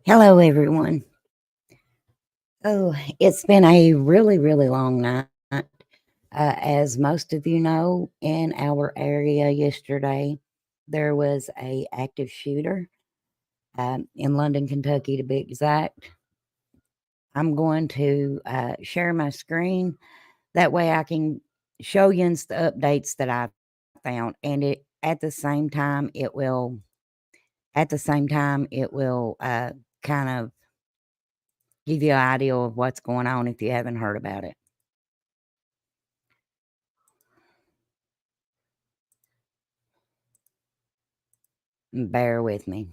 Hello, everyone. Oh, it's been a really, really long night. As most of you know, in our area yesterday, there was a active shooter in London, Kentucky, to be exact. I'm going to share my screen. That way I can show you the updates that I found. And at the same time, it will kind of give you an idea of what's going on if you haven't heard about it. Bear with me.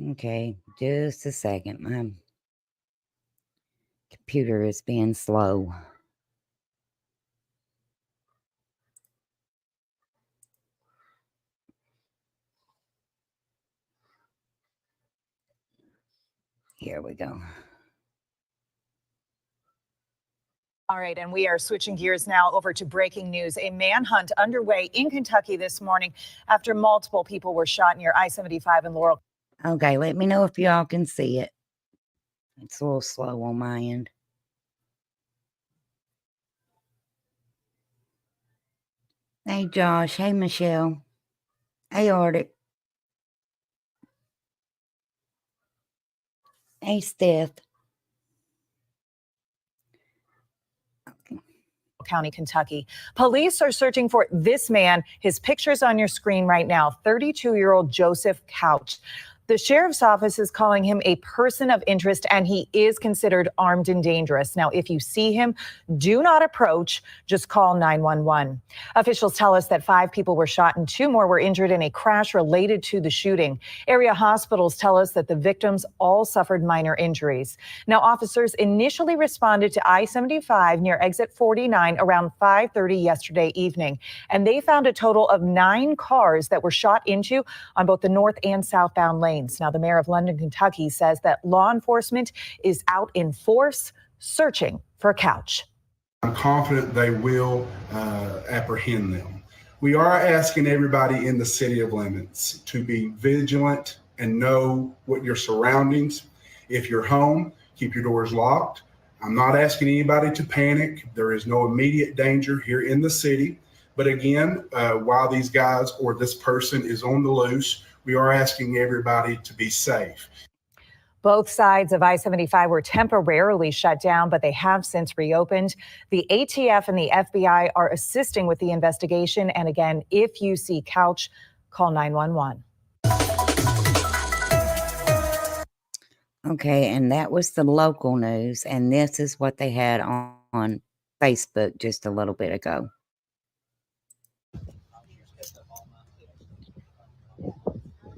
Okay, just a second. My computer is being slow. Here we go. All right, and we are switching gears now over to breaking news. A manhunt underway in Kentucky this morning after multiple people were shot near I-75 in Laurel. Okay, let me know if y'all can see it. It's a little slow on my end. Hey, Josh. Hey, Michelle. Hey, Arctic. Hey, Steph. County, Kentucky. Police are searching for this man. His picture's on your screen right now, 32-year-old Joseph Couch. The sheriff's office is calling him a person of interest, and he is considered armed and dangerous. Now, if you see him, do not approach. Just call 911. Officials tell us that 5 people were shot and 2 more were injured in a crash related to the shooting. Area hospitals tell us that the victims all suffered minor injuries. Now, officers initially responded to I-75 near exit 49 around 5:30 yesterday evening, and they found a total of 9 cars that were shot into on both the north and southbound lanes. Now, the mayor of London, Kentucky says that law enforcement is out in force searching for Couch. I'm confident they will apprehend them. We are asking everybody in the city of Lemons to be vigilant and know what your surroundings. If you're home, keep your doors locked. I'm not asking anybody to panic. There is no immediate danger here in the city. But again, while these guys or this person is on the loose, we are asking everybody to be safe. Both sides of I-75 were temporarily shut down, but they have since reopened. The ATF and the FBI are assisting with the investigation. And again, if you see Couch, call 911. Okay, and that was the local news, and this is what they had on Facebook just a little bit ago.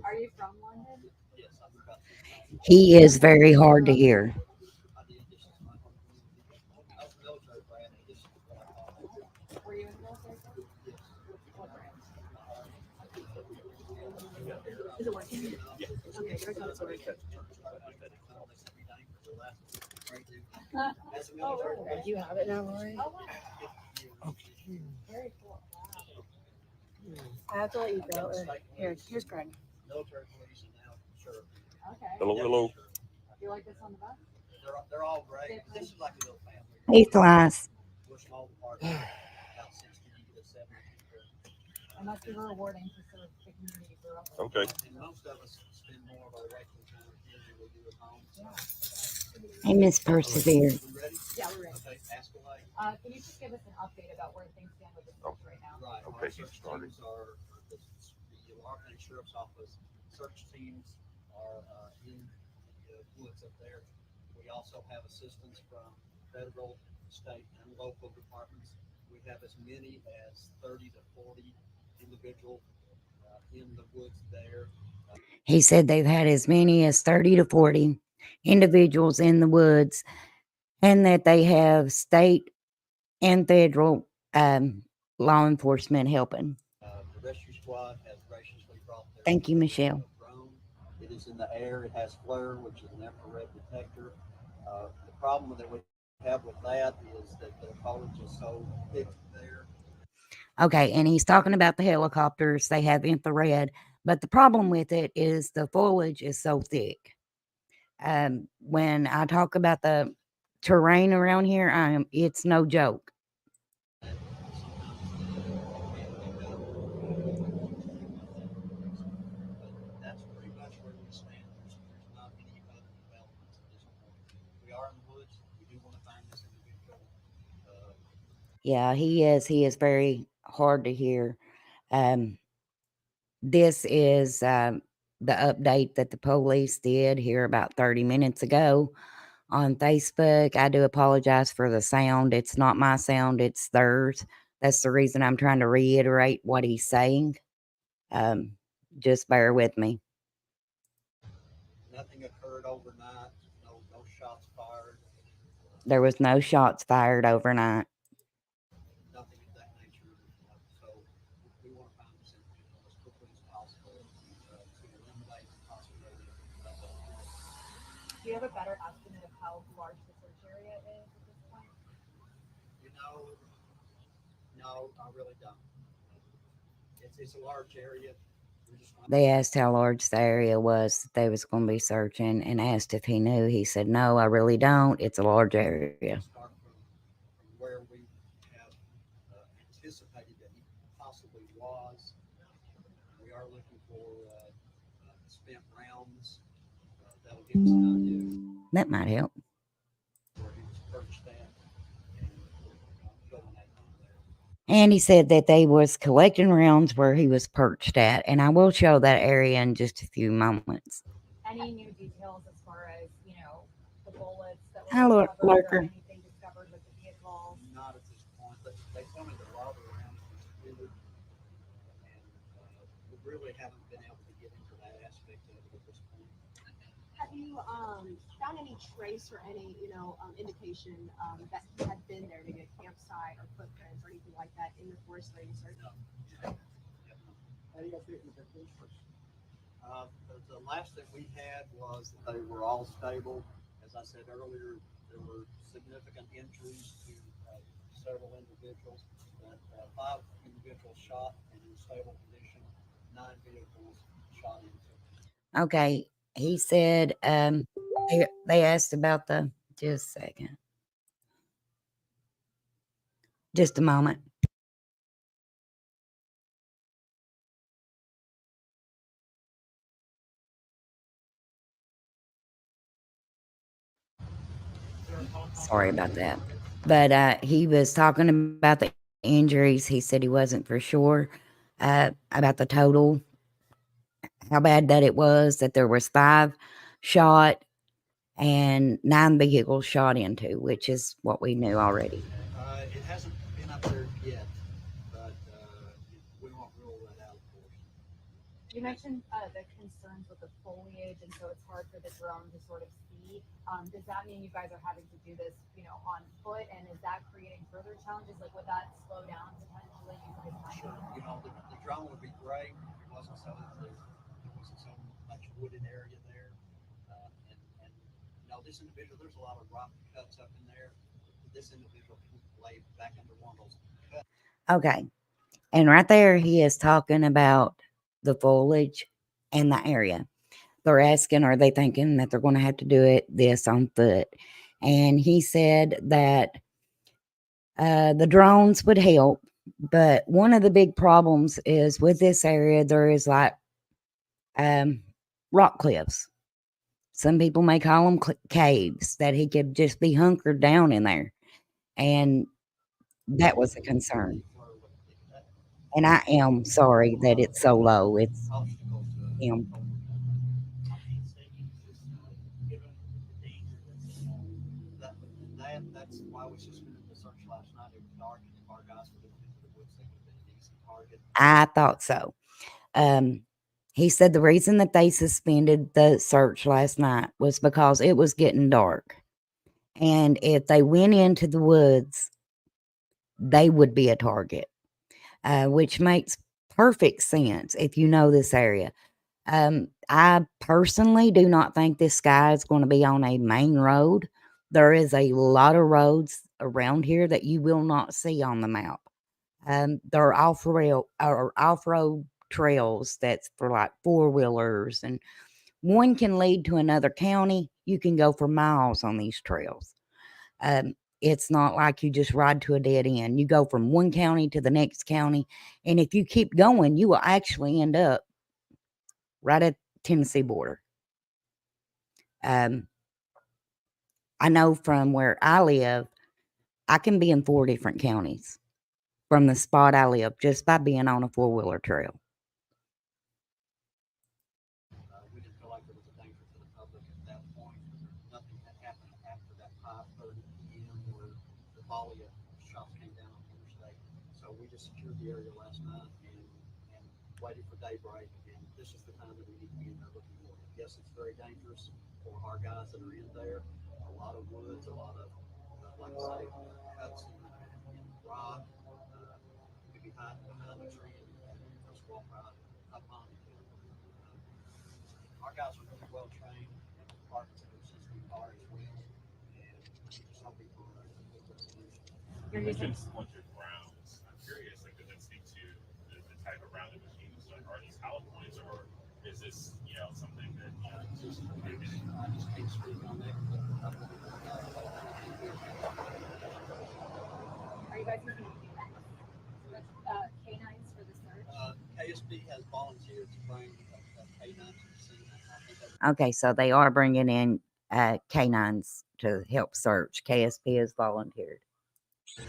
Are you from London? He is very hard to hear. Were you in the military? What branch? Is it working? Yeah. Okay, good. That's what I could. Oh, really? You have it now, Lori? Oh, wow. Okay. Very cool. Wow. I have to let you go. Here's Greg. Military police and now, sure. Okay. Hello. You like this on the bus? They're all great. This is like a little family. Hey, Flies. We're small part of about 60 to 70 people. It must be rewarding to serve the community for us. Okay. And most of us spend more of our waking time here than we do at home. Hey, Miss Persevere. We ready? Yeah, we're ready. Okay, ask away. Can you just give us an update about where things stand with the search right now? Right. Okay, Our search started. teams are, the Laurel County Sheriff's Office search teams are in the woods up there. We also have assistance from federal, state, and local departments. We have as many as 30 to 40 individuals in the woods there. He said they've had as many as 30 to 40 individuals in the woods, and that they have state and federal law enforcement helping. The rescue squad has rations for Thank you, Michelle. Drone. It is in the air. It has FLIR, which is an infrared detector. The problem that we have with that is that the foliage is so thick there. Okay, and he's talking about the helicopters. They have infrared, but the problem with it is the foliage is so thick. When I talk about the terrain around here, it's no joke. That's pretty much where we stand. There's not any other developments at this point. We are in the woods. We do want to find this individual. Yeah, he is. He is very hard to hear. This is the update that the police did here about 30 minutes ago on Facebook. I do apologize for the sound. It's not my sound, it's theirs. That's the reason I'm trying to reiterate what he's saying. Just bear with me. Nothing occurred overnight. No shots fired. There was no shots fired overnight. Nothing of that nature. So we want to find this individual as quickly as possible to eliminate the possibility of Do you have a better estimate of how large the search area is at this point? No, I really don't. It's a large area. They asked how large the area was that they was going to be searching and asked if he knew. He said, no, I really don't. It's a large area. Start from where we have anticipated that he possibly was. We are looking for spent rounds. That'll give us an idea That might help. where he was perched at. And filling that down there. And he said that they was collecting rounds where he was perched at. And I will show that area in just a few moments. Any new details as far as, the bullets that were Hi, discovered or Lurker. anything discovered with the vehicle? Not at this point. They tell me that a lot of the rounds were depleted, and we really haven't been able to get into that aspect of it at this point. Have you found any trace or any indication that he had been there, maybe a campsite or footprints or anything like that in the forest that you searched? No. How do you guys feel with the police force? The last that we had was that they were all stable. As I said earlier, there were significant injuries to several individuals. But 5 individuals shot and in stable condition. 9 vehicles shot into. Okay. He said they asked about the, just a second. Just a moment. Sorry about that. But he was talking about the injuries. He said he wasn't for sure about the total, how bad that it was, that there was 5 shot and 9 vehicles shot into, which is what we knew already. It hasn't been up there yet, but we won't rule that out, of course. You mentioned the concerns with the foliage, and so it's hard for the drone to sort of see. Does that mean you guys are having to do this, on foot? And is that creating further challenges? Like, would that slow down potentially? Sure. The drone would be great if it wasn't so much wooded area there. And this individual, there's a lot of rock cuts up in there. This individual can lay back under one of those cuts. Okay. And right there, he is talking about the foliage and the area. They're asking, are they thinking that they're going to have to do this on foot? And he said that the drones would help. But one of the big problems is with this area, there is like rock cliffs. Some people may call them caves, that he could just be hunkered down in there. And that was a concern. And I am sorry that it's so low. It's him. That's why we suspended the search last night. It was dark, and if our guys would have been into the woods, they would have been an easy target. I thought so. He said the reason that they suspended the search last night was because it was getting dark. And if they went into the woods, they would be a target, which makes perfect sense if you know this area. I personally do not think this guy is going to be on a main road. There is a lot of roads around here that you will not see on the map. There are off-road trails that's for like four-wheelers, and one can lead to another county. You can go for miles on these trails. It's not like you just ride to a dead end. You go from one county to the next county, and if you keep going, you will actually end up right at Tennessee border. I know from where I live, I can be in 4 different counties from the spot I live just by being on a four-wheeler trail. We didn't feel like there was a danger to the public at that point. Nothing had happened after that 5:30 p.m. where the volley of shots came down on the interstate. So we just secured the area last night and waited for daybreak. And this is the time that we need to be in there looking for it. Yes, it's very dangerous for our guys that are in there. A lot of woods, a lot of, like I say, cuts and rock. We could be hiding behind a tree and just walk right up on it. Our guys are really well trained and part of the system are as well. And we just hope we can get the solution. You mentioned splintered rounds. I'm curious, like, does that speak to the type of round that was used? Like, are these hollow points, or is this, something that, I just can't speak on that. Are you guys using canines for the search? KSP has volunteered to bring a K9 to the scene. I think Okay, so they are bringing in canines to help search. KSP has volunteered. Can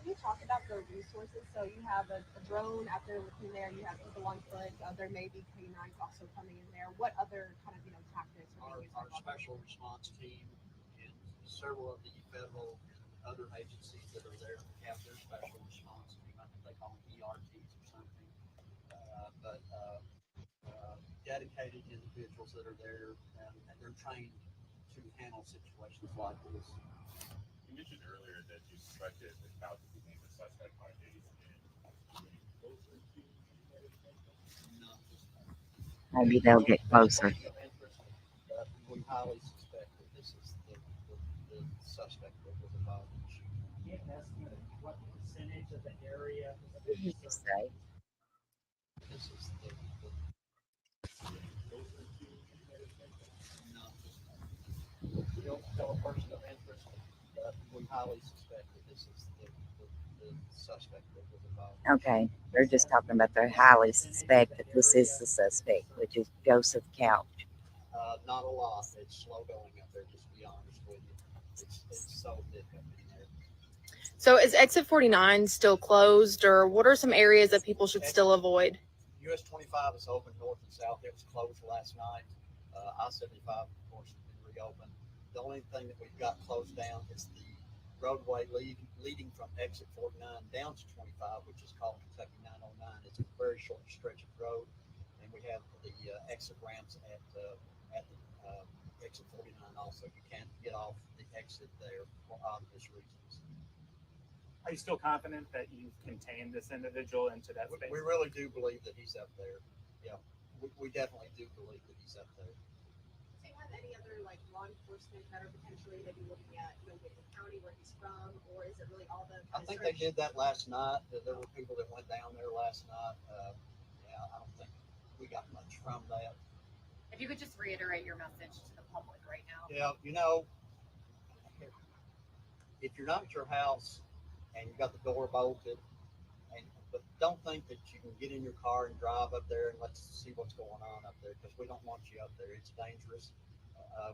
you talk about the resources? So you have a drone out there looking there, you have people on foot, there may be canines also coming in there. What other kind of tactics are being used? Our special response team and several of the federal and other agencies that are there have their special response team. I think they call them ERTs or something. Dedicated individuals that are there and they're trained to handle situations like this. you mentioned earlier that you suspected the couch became a suspect by days in closer to Not just Maybe they'll get closer. we highly suspect that this is the suspect that was involved in the shooting. Can you estimate what percentage of the area? Say. This is not just we don't tell a person of interest, but we highly suspect that this is the suspect that was involved. Okay, they're just talking about they highly suspect that this is the suspect, which is Joseph Couch. Not a lot. It's slow going up there, just to be honest with you. It's so thick up in there. So is exit 49 still closed, or what are some areas that people should still avoid? US 25 is open north and south. It was closed last night. I-75, of course, has been reopened. The only thing that we've got closed down is the roadway leading from exit 49 down to 25, which is called Kentucky 909. It's a very short stretch of road, and we have the exit ramps at exit 49 also. You can't get off the exit there for obvious reasons. Are you still confident that you've contained this individual into that space? We really do believe that he's up there. Yeah, we definitely do believe that he's up there. Do you have any other law enforcement that are potentially maybe looking at the county where he's from, or is it really all the? I think they did that last night. There were people that went down there last night. Yeah, I don't think we got much from that. If you could just reiterate your message to the public right now. Yeah, if you're not at your house and you've got the door bolted, but don't think that you can get in your car and drive up there and let's see what's going on up there, because we don't want you up there. It's dangerous.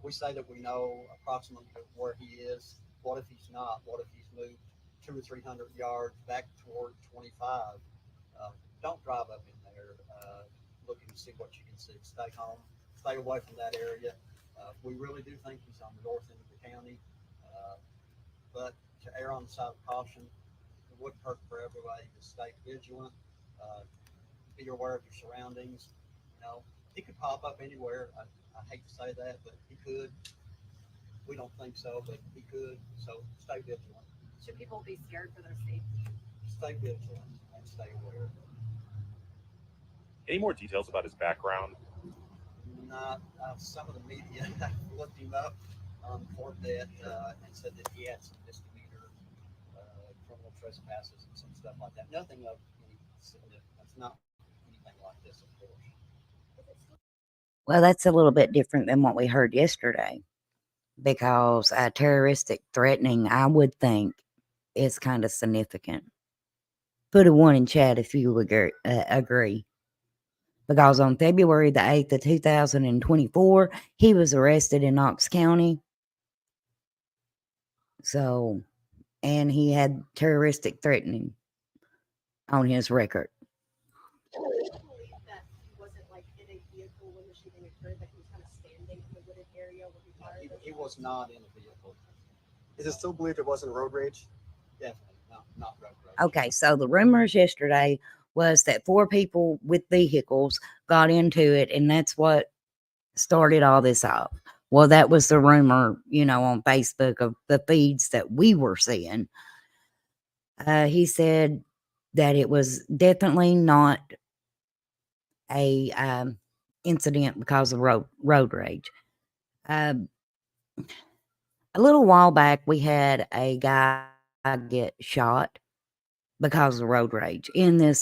We say that we know approximately where he is. What if he's not? What if he's moved 200 or 300 yards back toward 25? Don't drive up in there looking to see what you can see. Stay home. Stay away from that area. We really do think he's on the north end of the county, but to err on the side of caution, it wouldn't hurt for everybody to stay vigilant, be aware of your surroundings. He could pop up anywhere. I hate to say that, but he could. We don't think so, but he could. So stay vigilant. Should people be scared for their safety? Stay vigilant, and stay aware. Any more details about his background? Not some of the media looked him up on court that and said that he had some misdemeanor criminal trespasses and some stuff like that. Nothing of any significance, not anything like this, of course. Well, that's a little bit different than what we heard yesterday, because terroristic threatening, I would think, is kind of significant. Put a 1 in chat if you agree. Because on February the 8th of 2024, he was arrested in Knox County. So, and he had terroristic threatening on his record. I believe that he wasn't like in a vehicle when the shooting occurred, that he was kind of standing in the wooded area where he fired. He was not in a vehicle. Is it still believed it wasn't road rage? Definitely not road rage. Okay, so the rumors yesterday was that 4 people with vehicles got into it, and that's what started all this off. Well, that was the rumor, on Facebook of the feeds that we were seeing. He said that it was definitely not a incident because of road rage. A little while back, we had a guy get shot because of road rage in the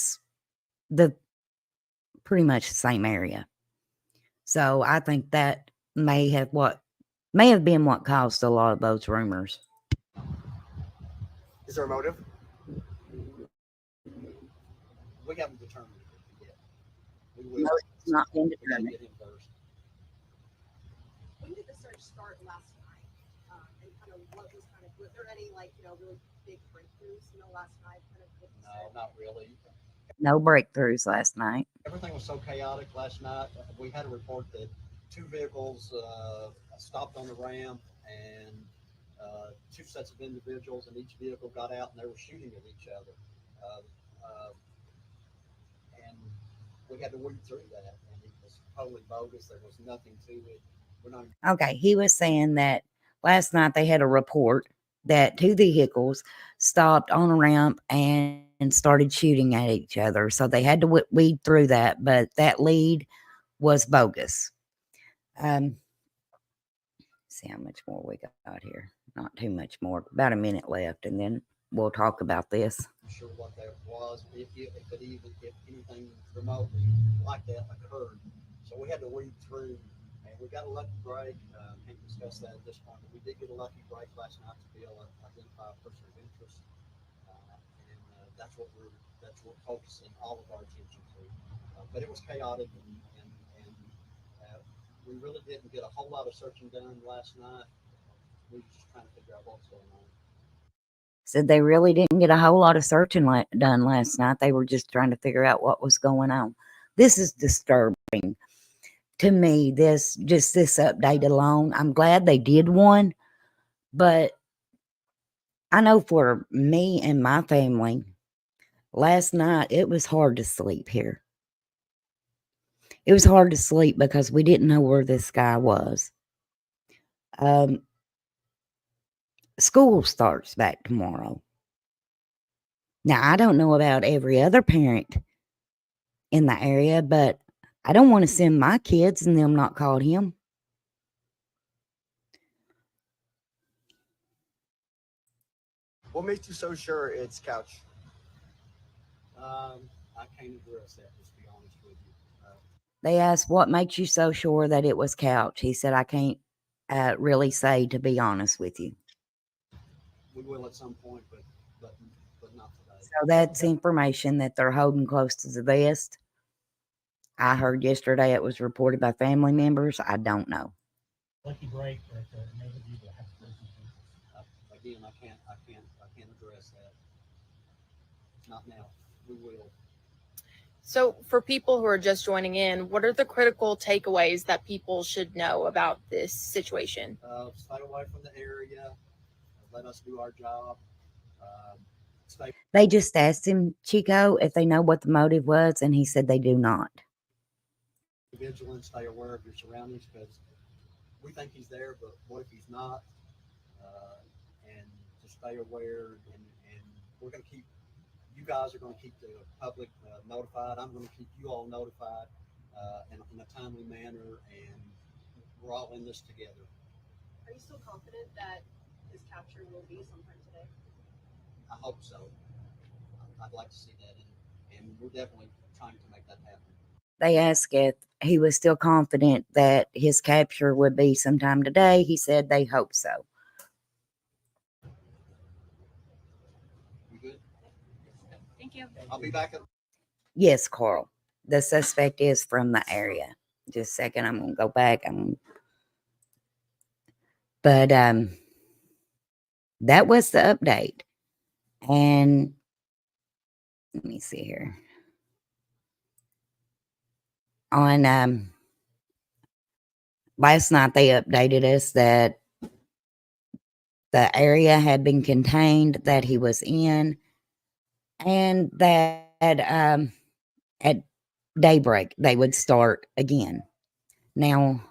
pretty much the same area. So I think that may have been what caused a lot of those rumors. Is there a motive? We haven't determined it yet. We will. No, it's not been We gotta determined. get him first. When did the search start last night? And kind of what was was there any really big breakthroughs last night? No, not really. No breakthroughs last night. Everything was so chaotic last night. We had a report that 2 vehicles stopped on the ramp, and 2 sets of individuals in each vehicle got out and they were shooting at each other. And we had to weed through that, and it was totally bogus. There was nothing to it. Okay, he was saying that last night they had a report that 2 vehicles stopped on a ramp and started shooting at each other. So they had to weed through that, but that lead was bogus. See how much more we got here. Not too much more. About a minute left, and then we'll talk about this. I'm sure what that was, if anything remotely like that occurred. So we had to weed through, and we got a lucky break. Can't discuss that at this point, but we did get a lucky break last night to be able to identify a person of interest, and that's what we're focusing all of our attention to. But it was chaotic, and we really didn't get a whole lot of searching done last night. We were just trying to figure out what's going on. Said they really didn't get a whole lot of searching done last night. They were just trying to figure out what was going on. This is disturbing to me. This update alone. I'm glad they did one, but I know for me and my family, last night it was hard to sleep here. It was hard to sleep because we didn't know where this guy was. School starts back tomorrow. Now, I don't know about every other parent in the area, but I don't want to send my kids and them not call him. What makes you so sure it's Couch? I can't address that, just to be honest with you. They asked, what makes you so sure that it was Couch? He said, I can't really say, to be honest with you. We will at some point, but not today. So that's information that they're holding close to the vest. I heard yesterday it was reported by family members. I don't know. Lucky break that enabled you to have Again, I can't address that. Not now. We will. So for people who are just joining in, what are the critical takeaways that people should know about this situation? Stay away from the area. Let us do our job. They just asked him, Chico, if they know what the motive was, and he said they do not. Vigilant, stay aware of your surroundings, because we think he's there, but what if he's not? And just stay aware, and we're going to keep you guys are going to keep the public notified. I'm going to keep you all notified in a timely manner, and we're all in this together. Are you still confident that his capture will be sometime today? I hope so. I'd like to see that, and we're definitely trying to make that happen. They asked if he was still confident that his capture would be sometime today. He said they hope so. You good? Thank you. I'll be back at. Yes, Carl. The suspect is from the area. Just a second, I'm gonna go back. But that was the update. And let me see here. On last night they updated us that the area had been contained that he was in, and that at daybreak they would start again. Now,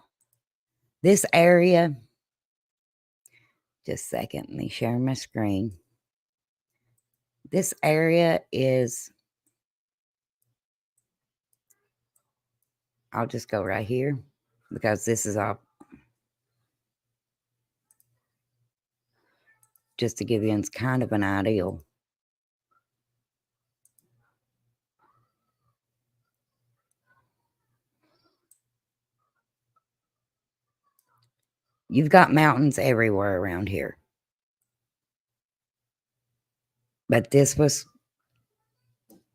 this area, just a second, let me share my screen. This area is, I'll just go right here because this is all, just to give you kind of an idea. You've got mountains everywhere around here. But this was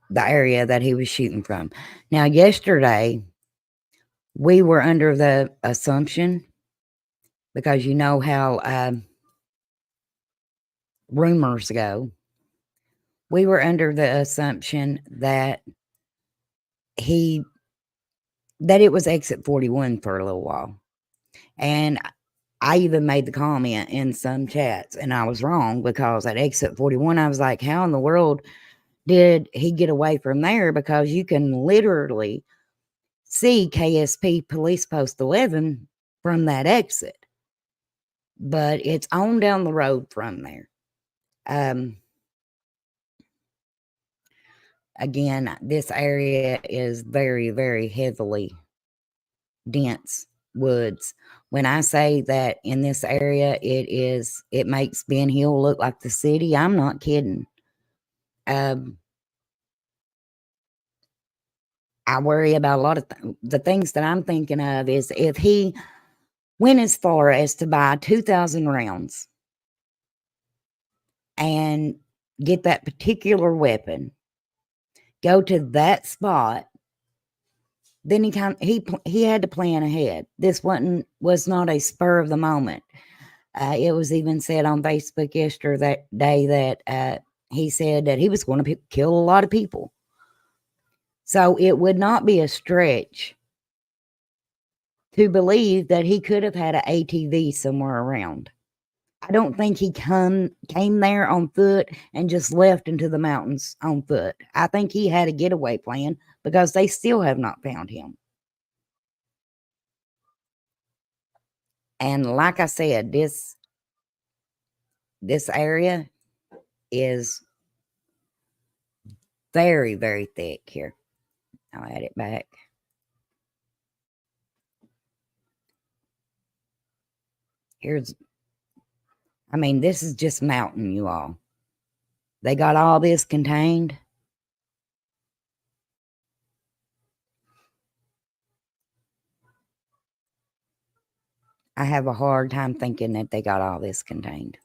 the area that he was shooting from. Now, yesterday, we were under the assumption, because you know how rumors go, we were under the assumption that it was exit 41 for a little while. And I even made the comment in some chats, and I was wrong, because at exit 41, I was like, how in the world did he get away from there? Because you can literally see KSP Police Post 11 from that exit. But it's on down the road from there. Again, this area is very, very heavily dense woods. When I say that in this area, it makes Ben Hill look like the city, I'm not kidding. I worry about a lot of the things that I'm thinking of is if he went as far as to buy 2,000 rounds and get that particular weapon, go to that spot, then he had to plan ahead. This was not a spur of the moment. It was even said on Facebook yesterday that he said that he was going to kill a lot of people. So it would not be a stretch to believe that he could have had an ATV somewhere around. I don't think he came there on foot and just left into the mountains on foot. I think he had a getaway plan, because they still have not found him. And like I said, this area is very, very thick here. I'll add it back. This is just mountain, you all. They got all this contained. I have a hard time thinking that they got all this contained.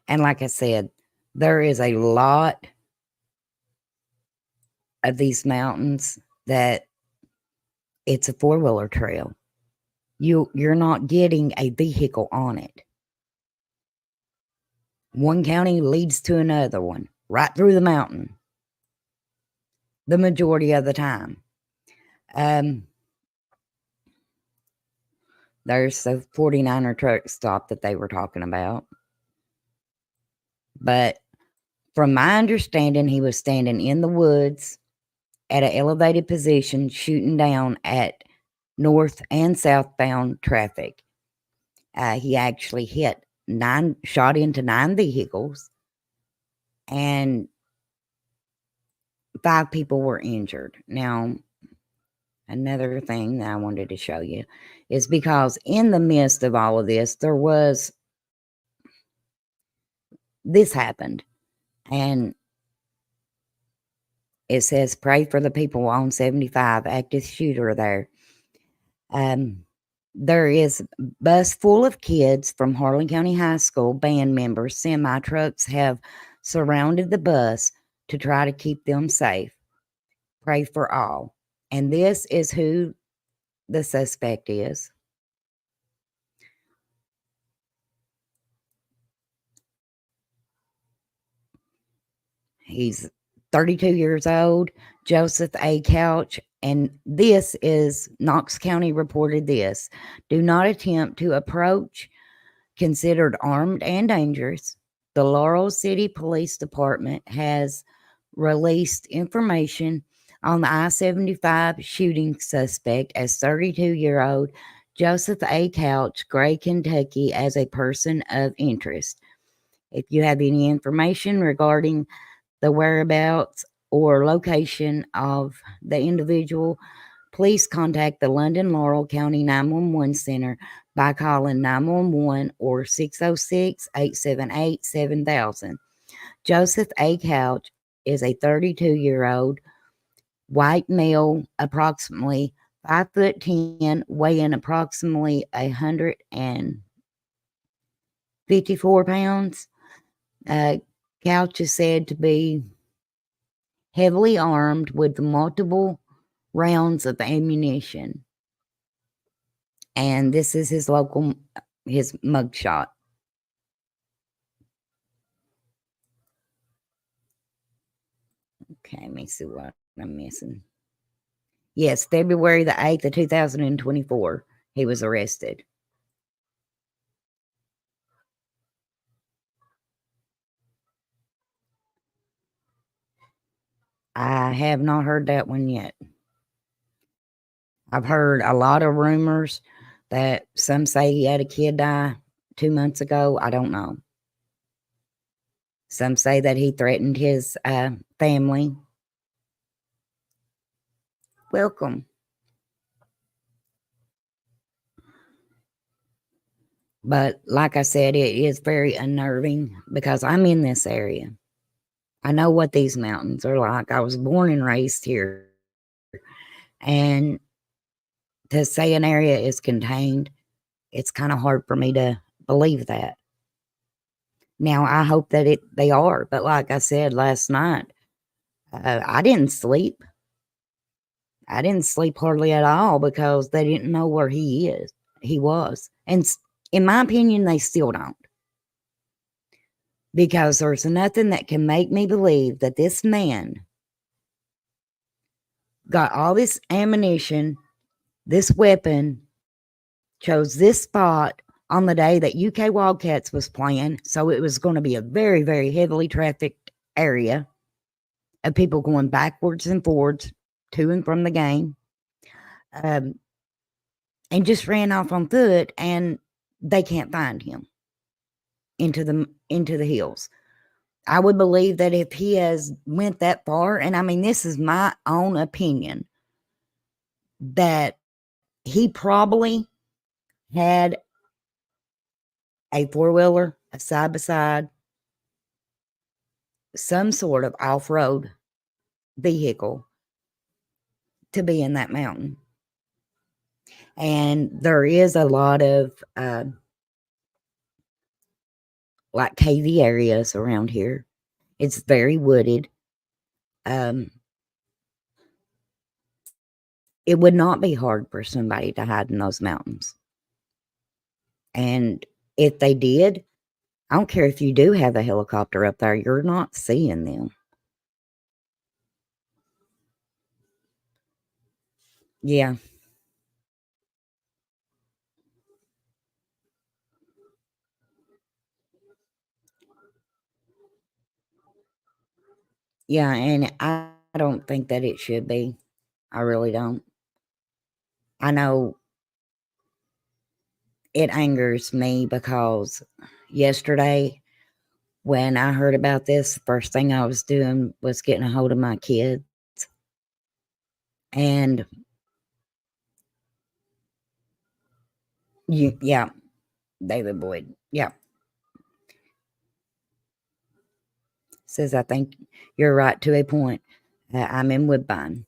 And like I said, there is a lot of these mountains that it's a four-wheeler trail. You're not getting a vehicle on it. One county leads to another one, right through the mountain, the majority of the time. There's the 49er truck stop that they were talking about. But from my understanding, he was standing in the woods at an elevated position, shooting down at north and southbound traffic. He actually hit shot into 9 vehicles, and 5 people were injured. Now, another thing that I wanted to show you is because in the midst of all of this, this happened, and it says, pray for the people on 75, active shooter there. There is a bus full of kids from Harlan County High School, band members, semi-trucks have surrounded the bus to try to keep them safe. Pray for all. And this is who the suspect is. He's 32 years old, Joseph A. Couch, and this is Knox County reported this. Do not attempt to approach, considered armed and dangerous. The Laurel City Police Department has released information on the I-75 shooting suspect as 32-year-old Joseph A. Couch, Gray, Kentucky, as a person of interest. If you have any information regarding the whereabouts or location of the individual, please contact the London Laurel County 911 Center by calling 911 or 606-878-7000. Joseph A. Couch is a 32-year-old white male, approximately 5'10", weighing approximately 154 pounds. Couch is said to be heavily armed with multiple rounds of ammunition. And this is his mugshot. Okay, let me see what I'm missing. Yes, February the 8th of 2024, he was arrested. I have not heard that one yet. I've heard a lot of rumors that some say he had a kid die 2 months ago. I don't know. Some say that he threatened his family. Welcome. But like I said, it is very unnerving because I'm in this area. I know what these mountains are like. I was born and raised here. And to say an area is contained, it's kind of hard for me to believe that. Now, I hope that they are. But like I said last night, I didn't sleep. I didn't sleep hardly at all because they didn't know where he was. And in my opinion, they still don't. Because there's nothing that can make me believe that this man got all this ammunition, this weapon, chose this spot on the day that UK Wildcats was playing. So it was going to be a very, very heavily trafficked area of people going backwards and forwards to and from the game. And just ran off on foot, and they can't find him into the hills. I would believe that if he has went that far, and I mean, this is my own opinion, that he probably had a four-wheeler, a side-by-side, some sort of off-road vehicle to be in that mountain. And there is a lot of like cavey areas around here. It's very wooded. It would not be hard for somebody to hide in those mountains. And if they did, I don't care if you do have a helicopter up there, you're not seeing them. Yeah. Yeah, and I don't think that it should be. I really don't. I know it angers me because yesterday, when I heard about this, the first thing I was doing was getting a hold of my kids. And yeah, David Boyd. Yeah. Says, I think you're right to a point. I'm in Woodbine.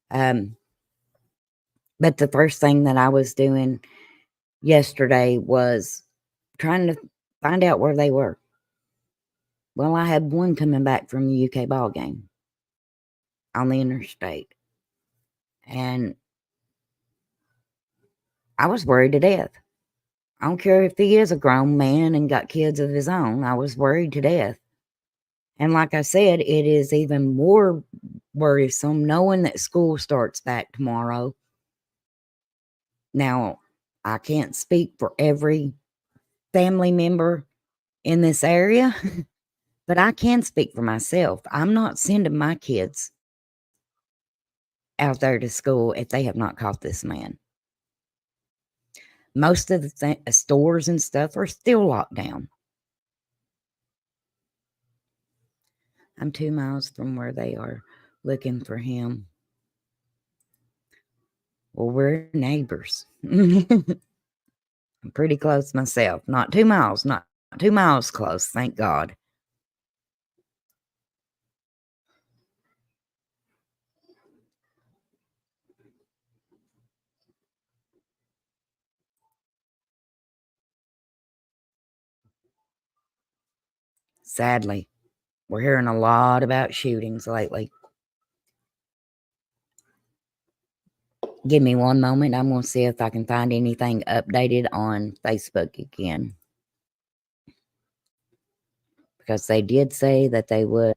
But the first thing that I was doing yesterday was trying to find out where they were. Well, I had one coming back from the UK ball game on the interstate. And I was worried to death. I don't care if he is a grown man and got kids of his own. I was worried to death. And like I said, it is even more worrisome knowing that school starts back tomorrow. Now, I can't speak for every family member in this area, but I can speak for myself. I'm not sending my kids out there to school if they have not caught this man. Most of the stores and stuff are still locked down. I'm 2 miles from where they are looking for him. Well, we're neighbors. I'm pretty close myself. Not 2 miles, not 2 miles close, thank God. Sadly, we're hearing a lot about shootings lately. Give me one moment. I'm going to see if I can find anything updated on Facebook again. Because they did say that they would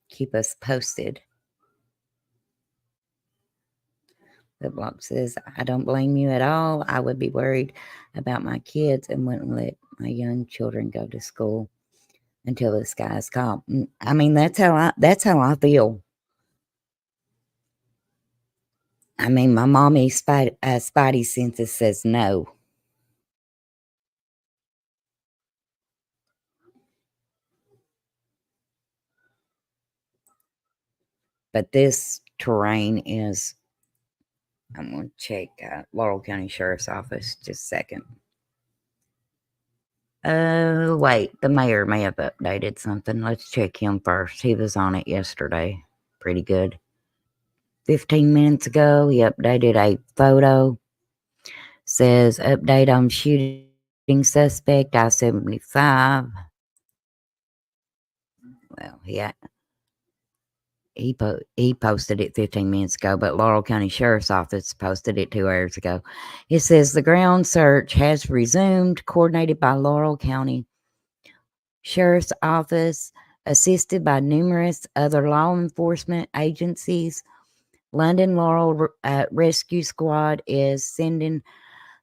keep us posted. The block says, I don't blame you at all. I would be worried about my kids and wouldn't let my young children go to school until the sky's calm. I mean, that's how I feel. I mean, my mommy spidey senses says no. But this terrain is, I'm going to check Laurel County Sheriff's Office just a second. Oh, wait, the mayor may have updated something. Let's check him first. He was on it yesterday. Pretty good. 15 minutes ago, he updated a photo. Says, update on shooting suspect, I-75. Well, he posted it 15 minutes ago, but Laurel County Sheriff's Office posted it 2 hours ago. It says the ground search has resumed, coordinated by Laurel County Sheriff's Office, assisted by numerous other law enforcement agencies. London Laurel Rescue Squad is sending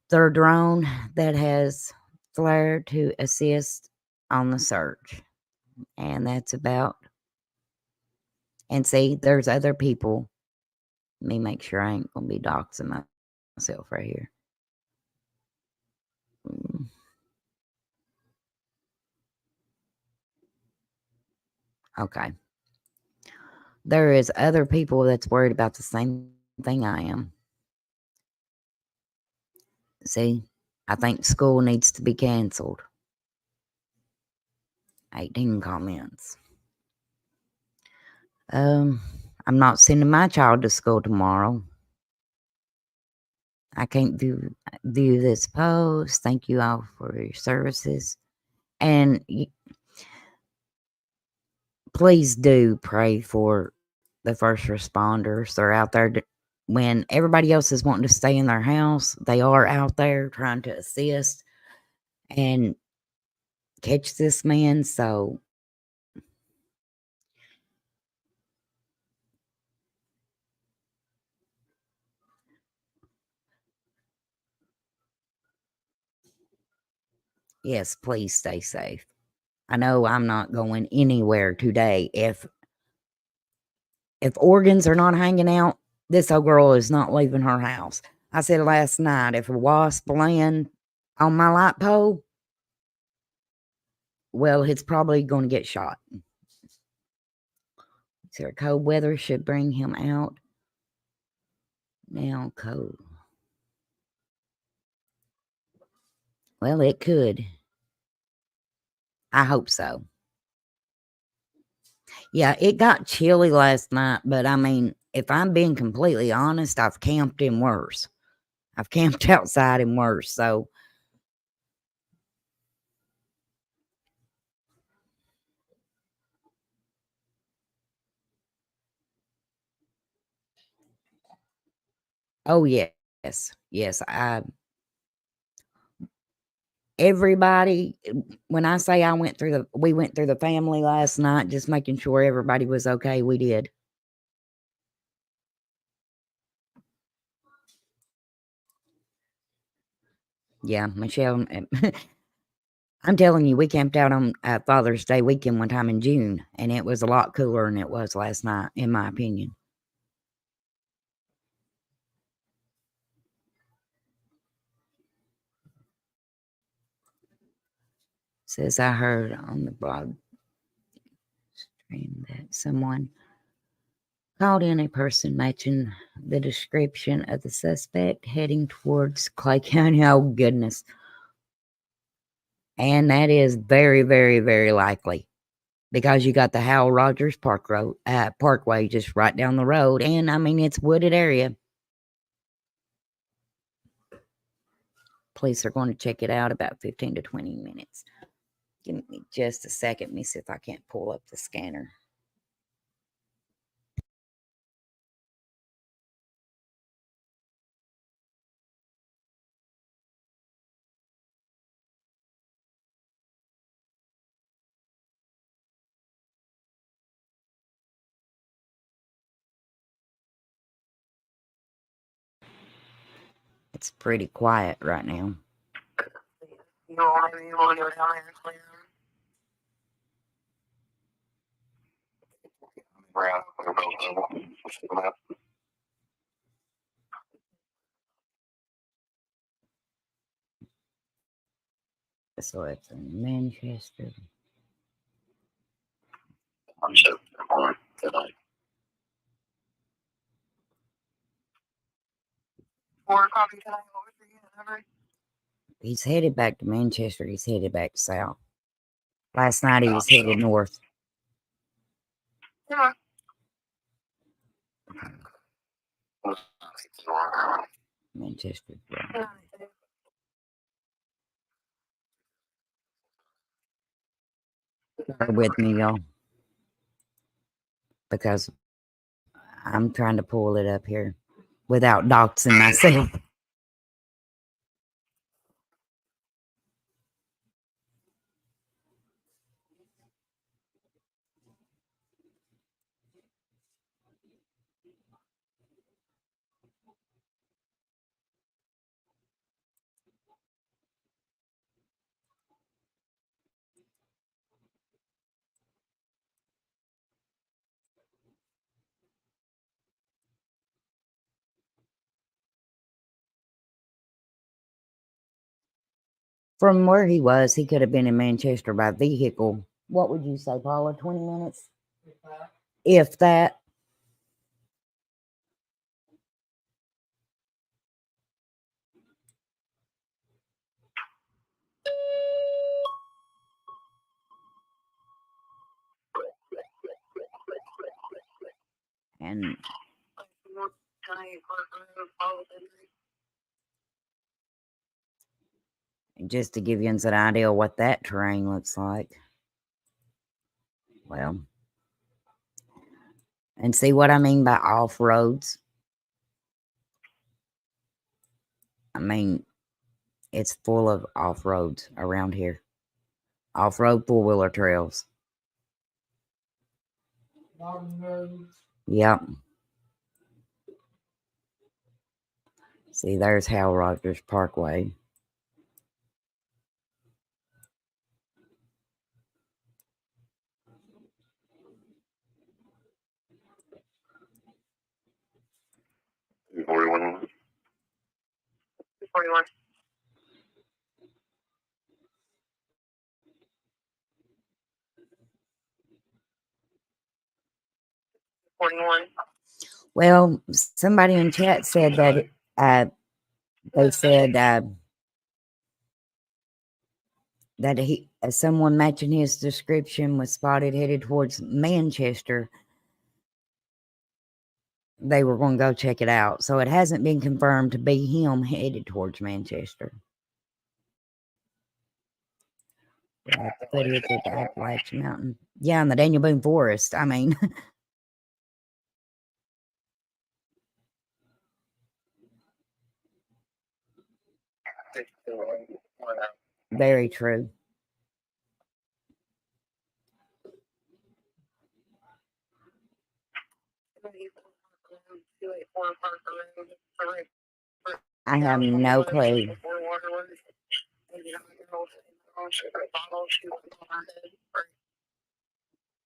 their drone that has flared to assist on the search. And that's about. And see, there's other people. Let me make sure I ain't going to be doxing myself right here. Okay. There is other people that's worried about the same thing I am. See, I think school needs to be canceled. 18 comments. I'm not sending my child to school tomorrow. I can't view this post. Thank you all for your services. And please do pray for the first responders. They're out there when everybody else is wanting to stay in their house. They are out there trying to assist and catch this man. So yes, please stay safe. I know I'm not going anywhere today. If organs are not hanging out, this old girl is not leaving her house. I said last night, if a wasp land on my light pole, well, it's probably going to get shot. So cold weather should bring him out. Now cold. Well, it could. I hope so. Yeah, it got chilly last night, but I mean, if I'm being completely honest, I've camped in worse. I've camped outside in worse, so. Oh, yes. Yes, everybody, when I say we went through the family last night, just making sure everybody was okay, we did. Yeah, Michelle, I'm telling you, we camped out on Father's Day weekend one time in June, and it was a lot cooler than it was last night, in my opinion. Says I heard on the blog stream that someone called in a person matching the description of the suspect heading towards Clay County. Oh, goodness. And that is very, very, very likely because you got the Howell Rogers Parkway just right down the road. And I mean, it's wooded area. Police are going to check it out about 15 to 20 minutes. Give me just a second. Let me see if I can't pull up the scanner. It's pretty quiet right now. So it's in Manchester. He's headed back to Manchester. He's headed back south. Last night he was headed north. Manchester. Bear with me, y'all, because I'm trying to pull it up here without doxing myself. From where he was, he could have been in Manchester by vehicle. What would you say, Paula? 20 minutes? If that. And just to give you an idea what that terrain looks like. Well, and see what I mean by off roads? I mean, it's full of off roads around here. Off road 4-wheeler trails. Yep. See, there's Hal Rogers Parkway. Well, somebody in chat said that they said that someone matching his description was spotted headed towards Manchester. They were going to go check it out. So it hasn't been confirmed to be him headed towards Manchester. Footage at the Appalachian Mountain. Yeah, in the Daniel Boone Forest. I mean, very true. I have no clue.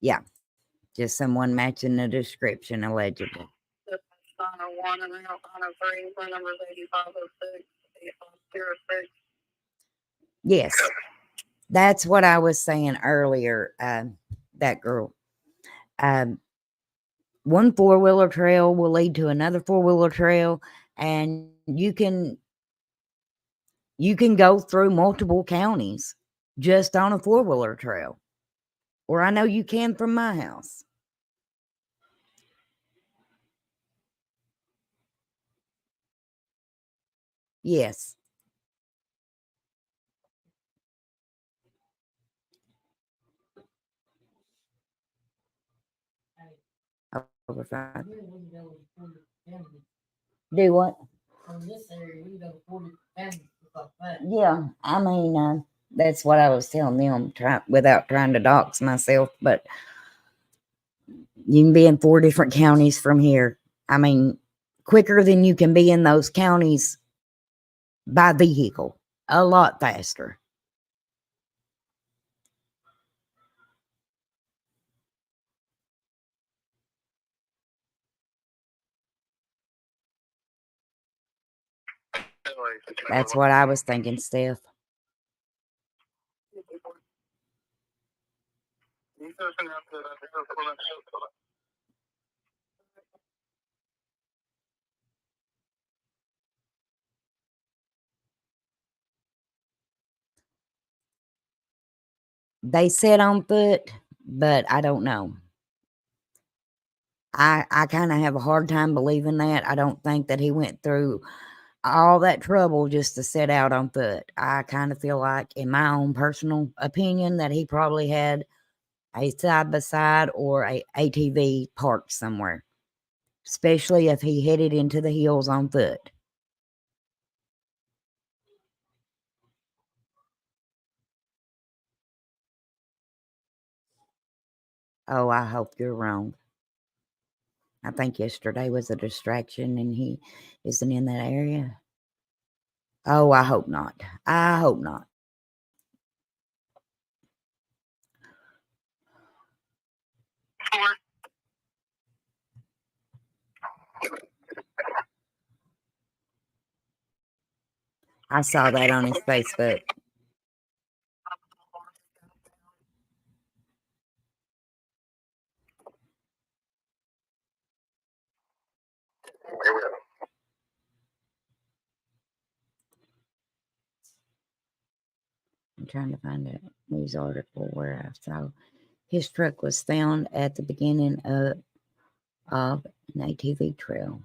Yeah, just someone matching the description, allegedly. Yes, that's what I was saying earlier. That girl. One four-wheeler trail will lead to another four-wheeler trail, and you can go through multiple counties just on a four-wheeler trail. Or I know you can from my house. Yes. Over 5. Do what? From this area, we go to 40 families like that. Yeah, I mean, that's what I was telling them, without trying to dox myself, but you can be in 4 different counties from here. I mean, quicker than you can be in those counties by vehicle. A lot faster. That's what I was thinking, Steph. They said on foot, but I don't know. I kind of have a hard time believing that. I don't think that he went through all that trouble just to set out on foot. I kind of feel like, in my own personal opinion, that he probably had a side-by-side or a ATV parked somewhere, especially if he headed into the hills on foot. Oh, I hope you're wrong. I think yesterday was a distraction and he isn't in that area. Oh, I hope not. I hope not. I saw that on his Facebook. I'm trying to find a news article where I saw his truck was found at the beginning of an ATV trail.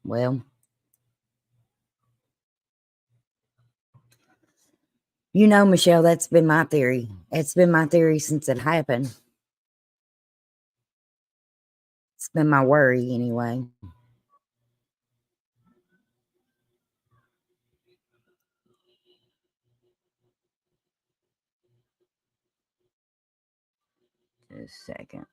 Well, you know, Michelle, that's been my theory. It's been my theory since it happened. It's been my worry anyway. Just a second.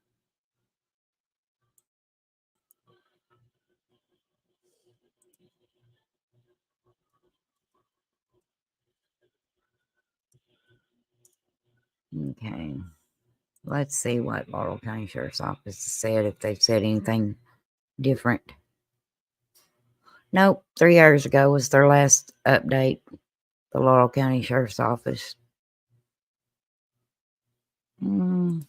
Okay. Let's see what Laurel County Sheriff's Office said, if they've said anything different. Nope, 3 years ago was their last update. The Laurel County Sheriff's Office. Mm.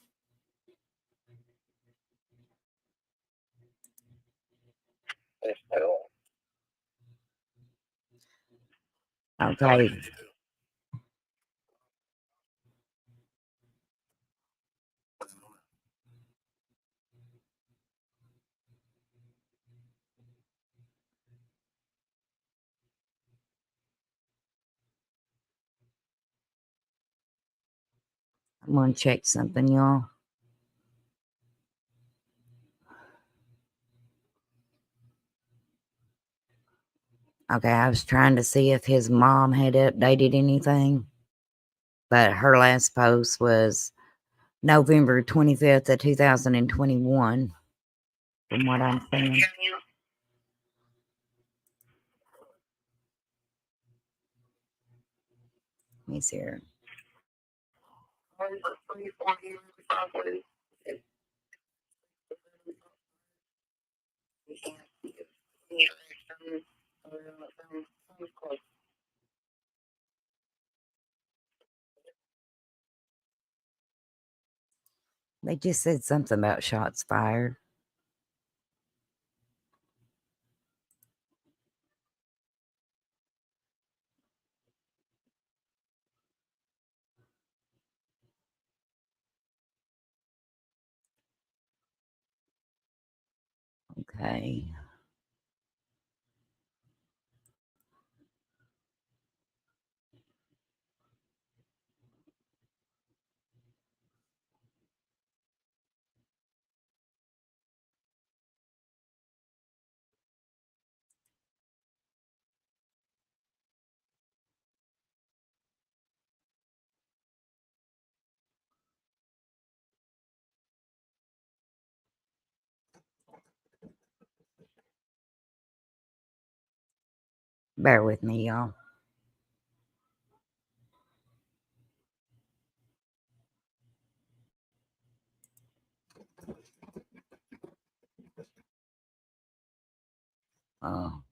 Okay. I'm gonna check something, y'all. Okay, I was trying to see if his mom had updated anything, but her last post was November 25th of 2021, from what I'm seeing. Let me see here. They just said something about shots fired. Okay. Bear with me, y'all. Oh.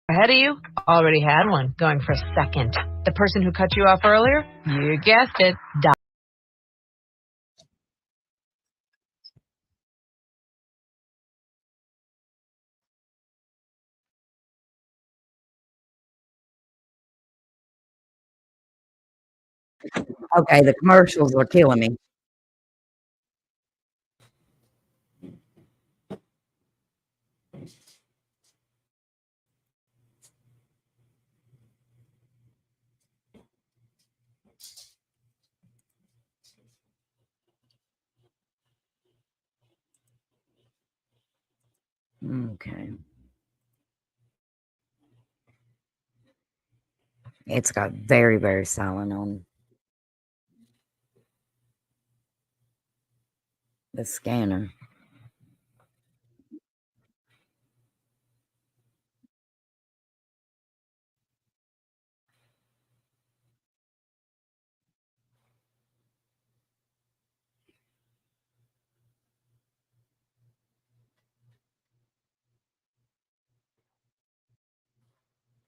Ahead of you already had one going for a second. The person who cut you off earlier, you guessed it, died. Okay, the commercials are killing me. Okay. It's got very, very silent on the scanner.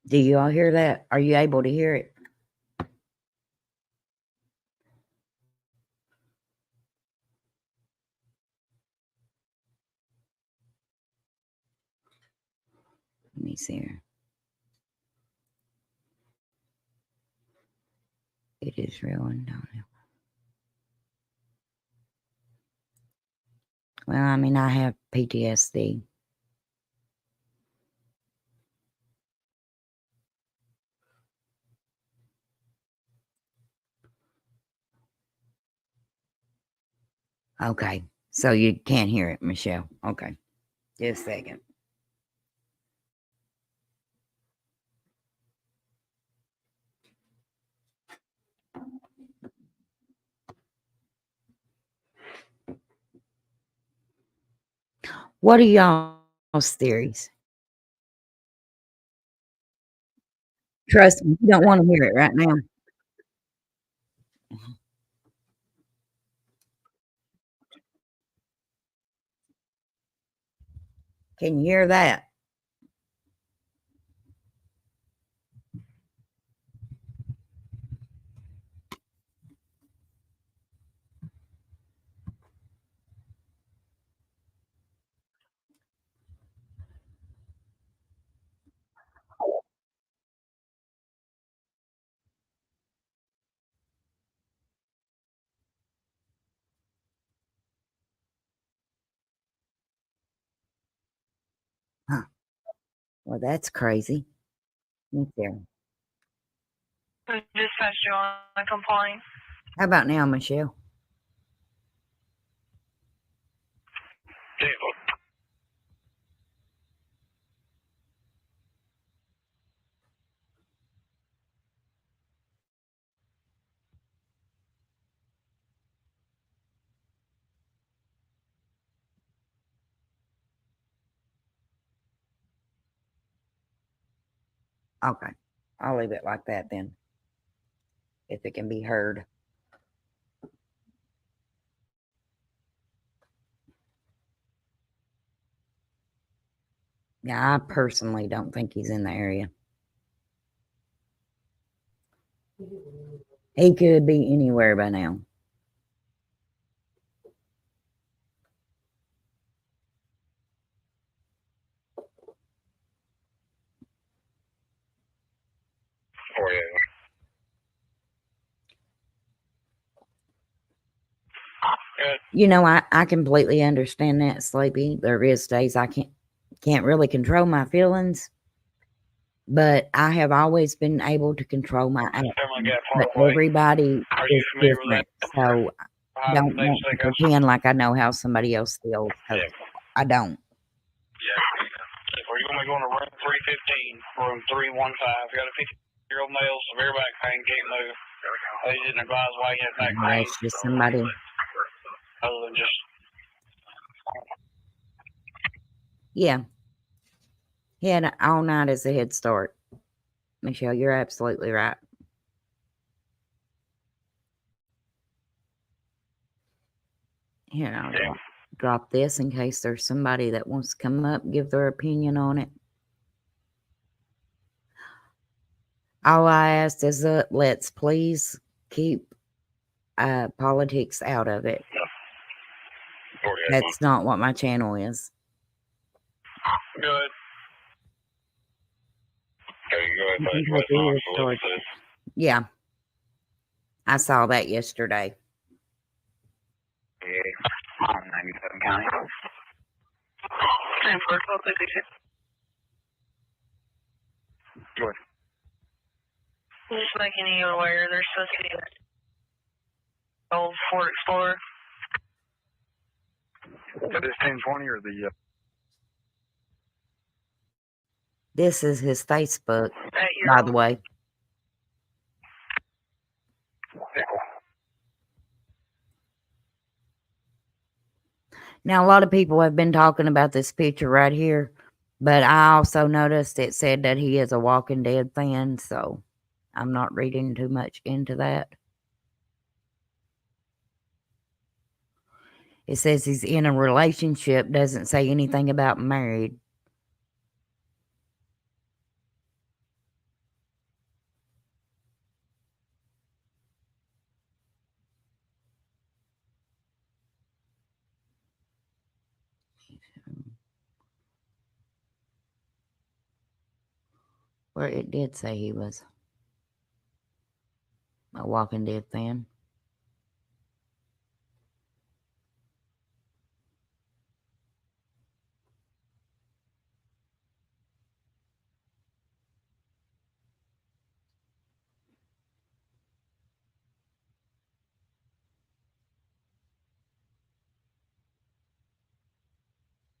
Do you all hear that? Are you able to hear it? Let me see here. It is rolling down. Well, I mean, I have PTSD. Okay, so you can't hear it, Michelle. Okay, just a second. What are y'all's theories? Trust me, you don't want to hear it right now. Can you hear that? Huh. Well, that's crazy. Me too. Dispatch, you want to complain? How about now, Michelle? Okay. I'll leave it like that then. If it can be heard. Yeah, I personally don't think he's in the area. He could be anywhere by now. You know, I completely understand that, Sleepy. There is days I can't really control my feelings, but I have always been able to control my actions. But everybody is different, so I don't want to pretend like I know how somebody else feels, 'cause I don't. Or you want me going to room 315, room 315? Got a 50-year-old male, severe back pain, can't move. They didn't advise why he had back pain. That's just somebody. Other than just. Yeah. He had all night as a head start. Michelle, you're absolutely right. Here, I'll drop this in case there's somebody that wants to come up, give their opinion on it. All I asked is let's please keep politics out of it. That's not what my channel is. Good. Yeah. I saw that yesterday. On 97 County. Good. Just making you aware there's supposed to be an old Ford Explorer. That is 1020 or the. This is his Facebook, by the way. Now, a lot of people have been talking about this picture right here, but I also noticed it said that he is a Walking Dead fan, so I'm not reading too much into that. It says he's in a relationship, doesn't say anything about married. Well, it did say he was a Walking Dead fan.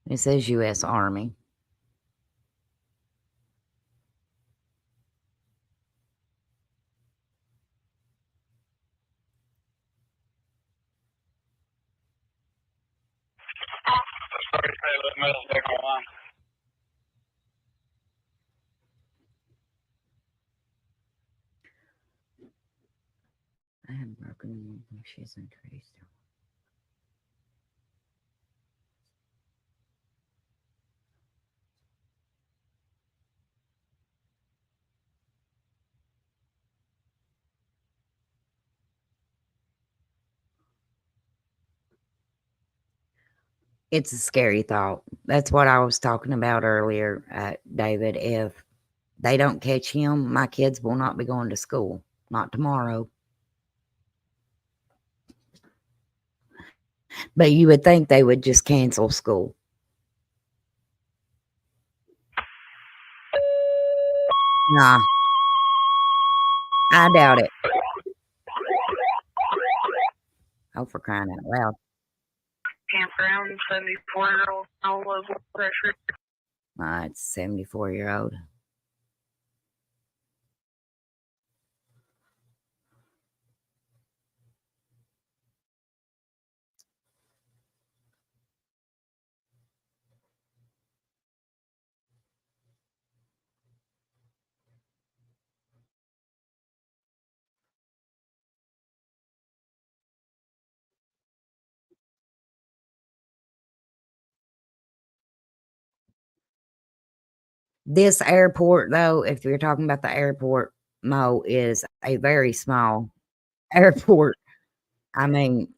It says U.S. Army. Sorry to say that metal's back online. I have broken bushes and trees. It's a scary thought. That's what I was talking about earlier, David. If they don't catch him, my kids will not be going to school. Not tomorrow. But you would think they would just cancel school. Nah, I doubt it. Oh, for crying out loud. Campground, 74-year-old, no low blood pressure. It's 74-year-old. This airport, though, if you're talking about the airport, Mo, is a very small airport. I mean,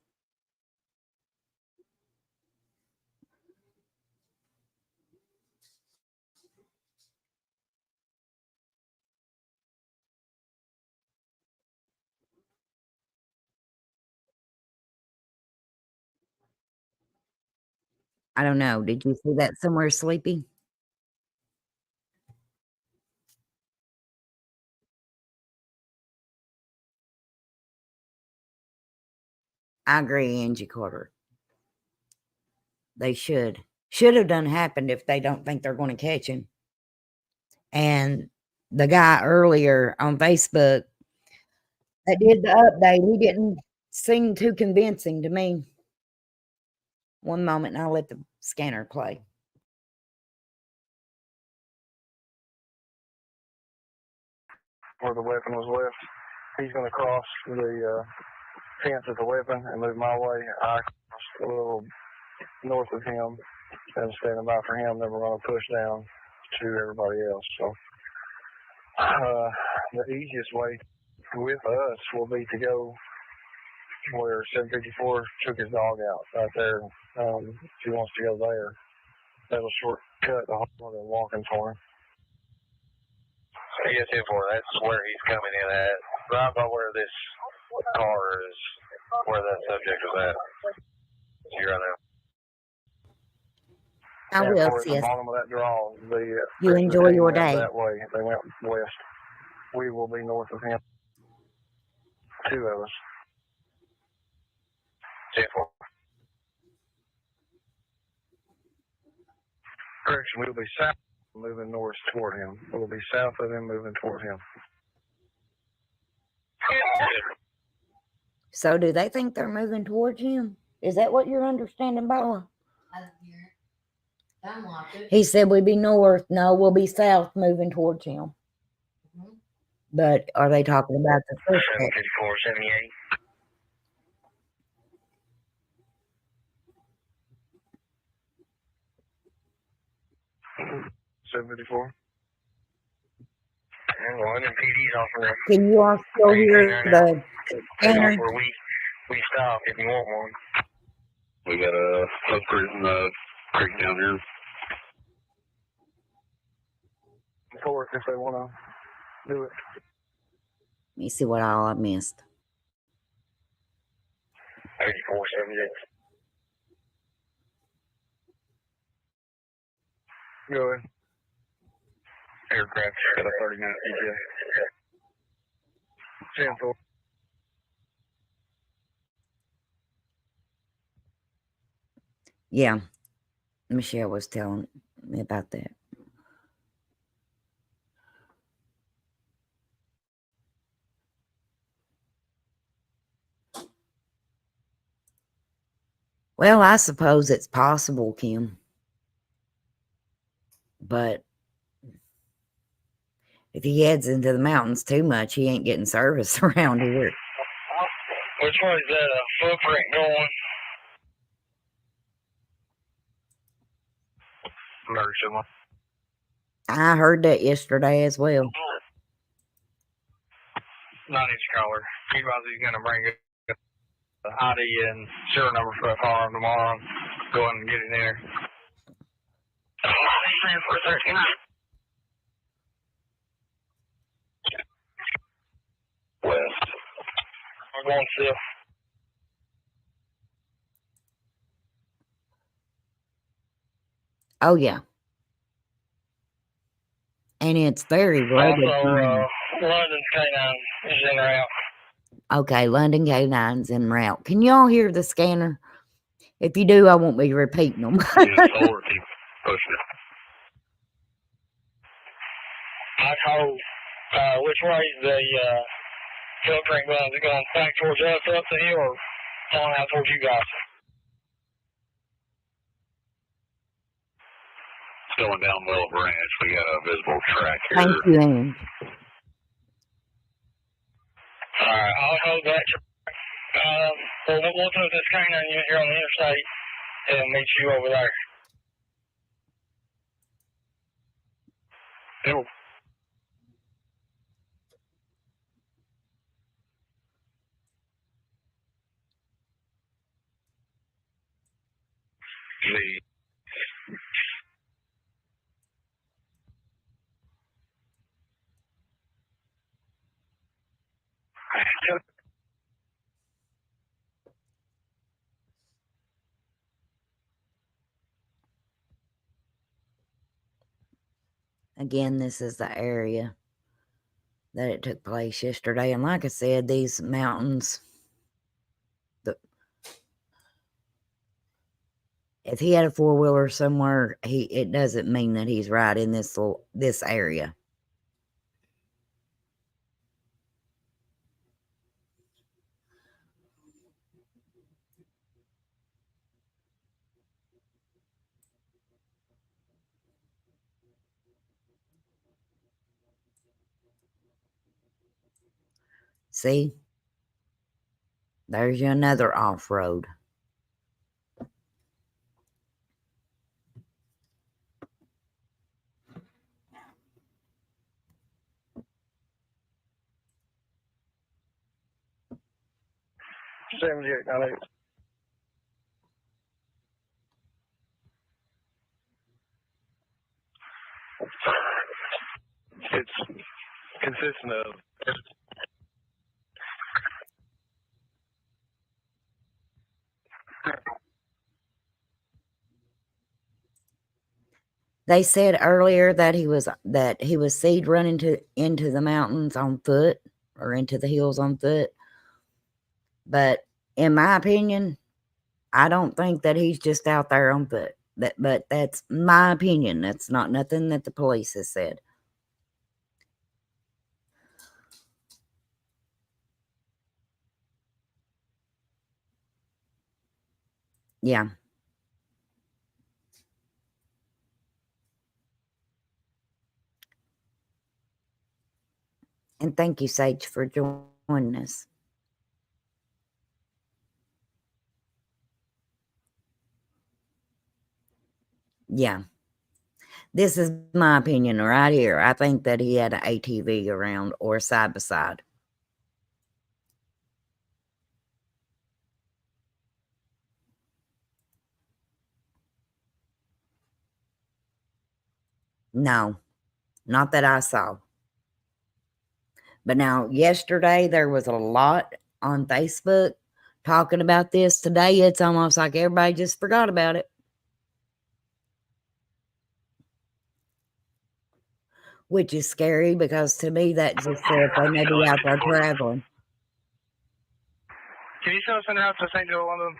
I don't know. Did you see that somewhere, Sleepy? I agree, Angie Carter. They should have done happened if they don't think they're going to catch him. And the guy earlier on Facebook that did the update, he didn't seem too convincing to me. One moment, and I'll let the scanner play. Where the weapon was left. He's going to cross the fence with the weapon and move my way. I cross a little north of him and standing by for him. Then we're going to push down to everybody else. So the easiest way with us will be to go where 754 took his dog out right there. If he wants to go there, that'll shortcut the whole other walking for him. I guess that's where he's coming in at. Right by where this car is, where that subject was at. You're right now. I will, Towards the sis. bottom of that draw, You enjoy your went day. that way. They went west. We will be north of him. Two of us. 10-4. Correction, we'll be south, moving north toward him. We'll be south of him, moving toward him. So do they think they're moving towards him? Is that what you're understanding, Bola? I don't hear it. Sound like it. He said we'd be north. No, we'll be south moving towards him. Mhm. But are they talking about the first part? 754, 78. $754. And one and PD's off of there. Can you all still hear the scanner? Where we stop if you want one. We got a footprint in the creek down here. Forth if they want to do it. Let me see what all I missed. 84, 78. Go ahead. Aircraft got a 30-minute ETA. 10-4. Yeah, Michelle was telling me about that. Well, I suppose it's possible, Kim. But if he heads into the mountains too much, he ain't getting service around here. Which way is that footprint going? Emergency one. I heard that yesterday as well. 9-inch caller. He was gonna bring it. ID and serial number for that firearm tomorrow. Go ahead and get it in there. West. We're going south. Oh yeah. And it's very rugged. Also, London's K9 is in route. Okay, London K9's en route. Can you all hear the scanner? If you do, I won't be repeating them. I told which way the footprint going? Is it going back towards us up the hill or on out towards you guys? It's going down Willow Branch. We got a visible track here. Thank you, Ann. Alright, I'll hold that. We'll put this canine unit here on the interstate and meet you over there. Cool. Again, this is the area that it took place yesterday. And like I said, these mountains, if he had a four-wheeler somewhere, it doesn't mean that he's right in this area. See? There's another off-road. It's consistent of They said earlier that he was seen running into the mountains on foot or into the hills on foot. But in my opinion, I don't think that he's just out there on foot. But that's my opinion. That's not nothing that the police has said. Yeah. And thank you, Sage, for joining us. Yeah. This is my opinion right here. I think that he had an ATV around or side by side. No, not that I saw. But now, yesterday, there was a lot on Facebook talking about this. Today, it's almost like everybody just forgot about it. Which is scary because to me, that just says they may be out there traveling. Can you send us an out to St. Joe, London?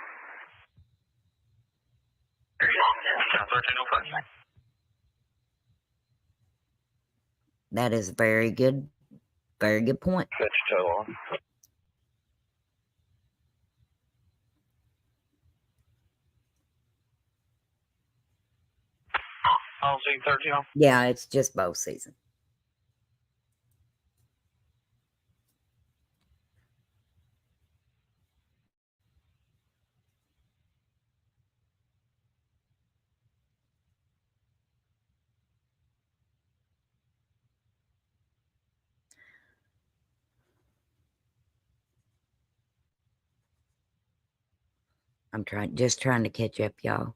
That is very good point. That's your total on. I'll see 13 on. Yeah, it's just bow season. I'm just trying to catch up, y'all.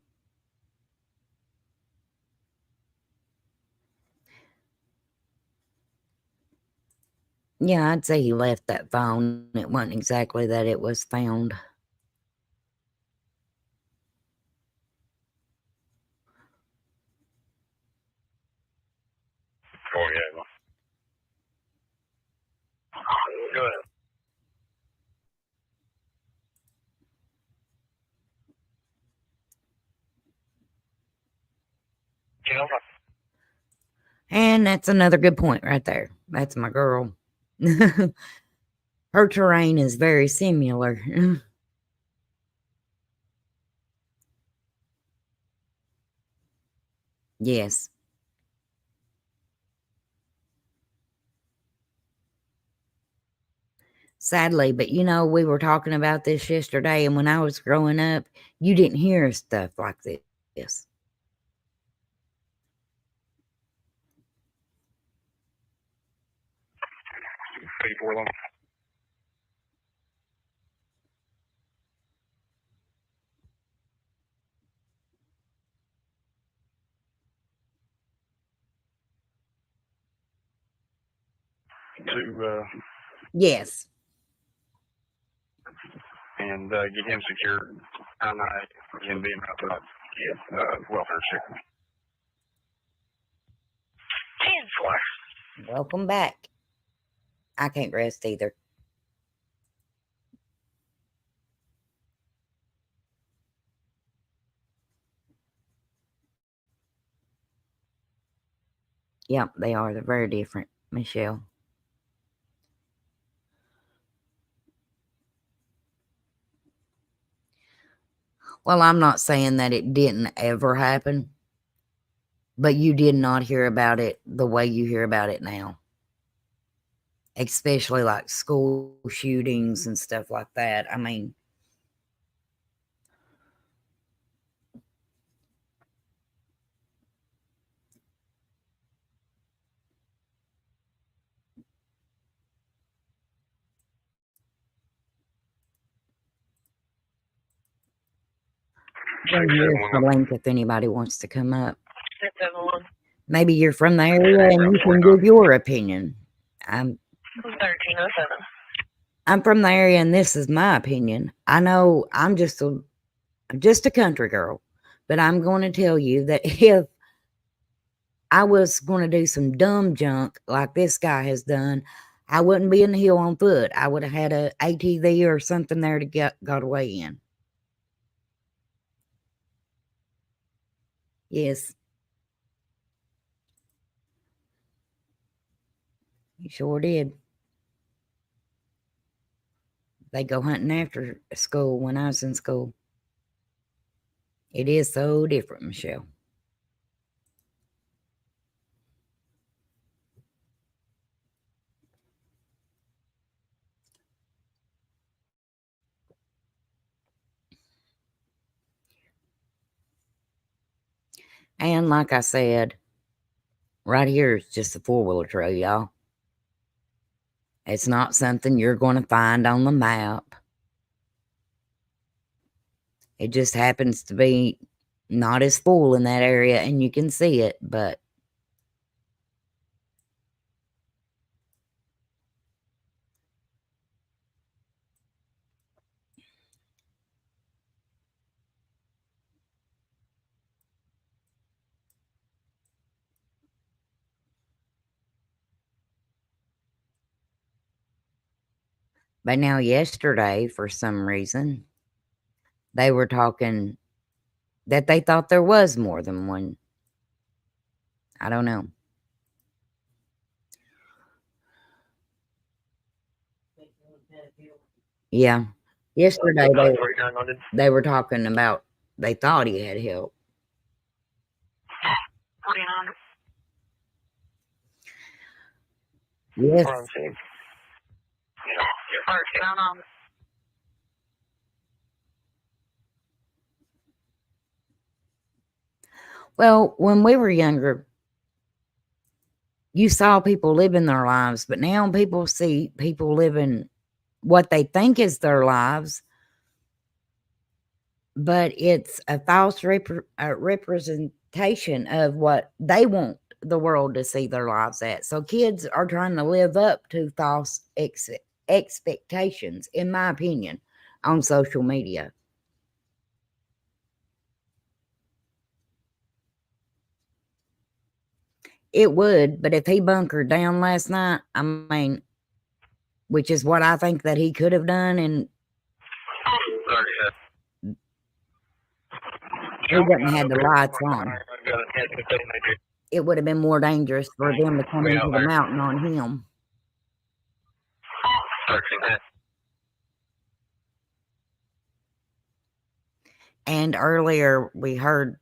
Yeah, I'd say he left that phone. It wasn't exactly that it was found. Oh, yeah. Go ahead. And that's another good point right there. That's my girl. Her terrain is very similar. Yes. Sadly, but you know, we were talking about this yesterday, and when I was growing up, you didn't hear stuff like this. Pay for them. To Yes. and get him secured. I'm not again being out to get welfare check. Welcome back. I can't rest either. Yep, they are. They're very different, Michelle. Well, I'm not saying that it didn't ever happen, but you did not hear about it the way you hear about it now. Especially like school shootings and stuff like that. I mean, here's the link if anybody wants to come up. Maybe you're from the area and you can give your opinion. I'm 1307. I'm from the area and this is my opinion. I know I'm just a country girl, but I'm going to tell you that if I was going to do some dumb junk like this guy has done, I wouldn't be in the hill on foot. I would have had a ATV or something there to got away in. Yes. You sure did. They go hunting after school when I was in school. It is so different, Michelle. And like I said, right here is just a four-wheeler trail, y'all. It's not something you're going to find on the map. It just happens to be not as full in that area, and you can see it, but now yesterday, for some reason, they were talking that they thought there was more than one. I don't know. Yeah. Yesterday, they were talking about they thought he had help. 49. Yes. Well, when we were younger, you saw people living their lives, but now people see people living what they think is their lives. but it's a false representation of what they want the world to see their lives at. So kids are trying to live up to false expectations, in my opinion, on social media. It would, but if he bunkered down last night, I mean, which is what I think that he could have done, and he wouldn't have had the lights on. It would have been more dangerous for them to come into the mountain on him. And earlier we heard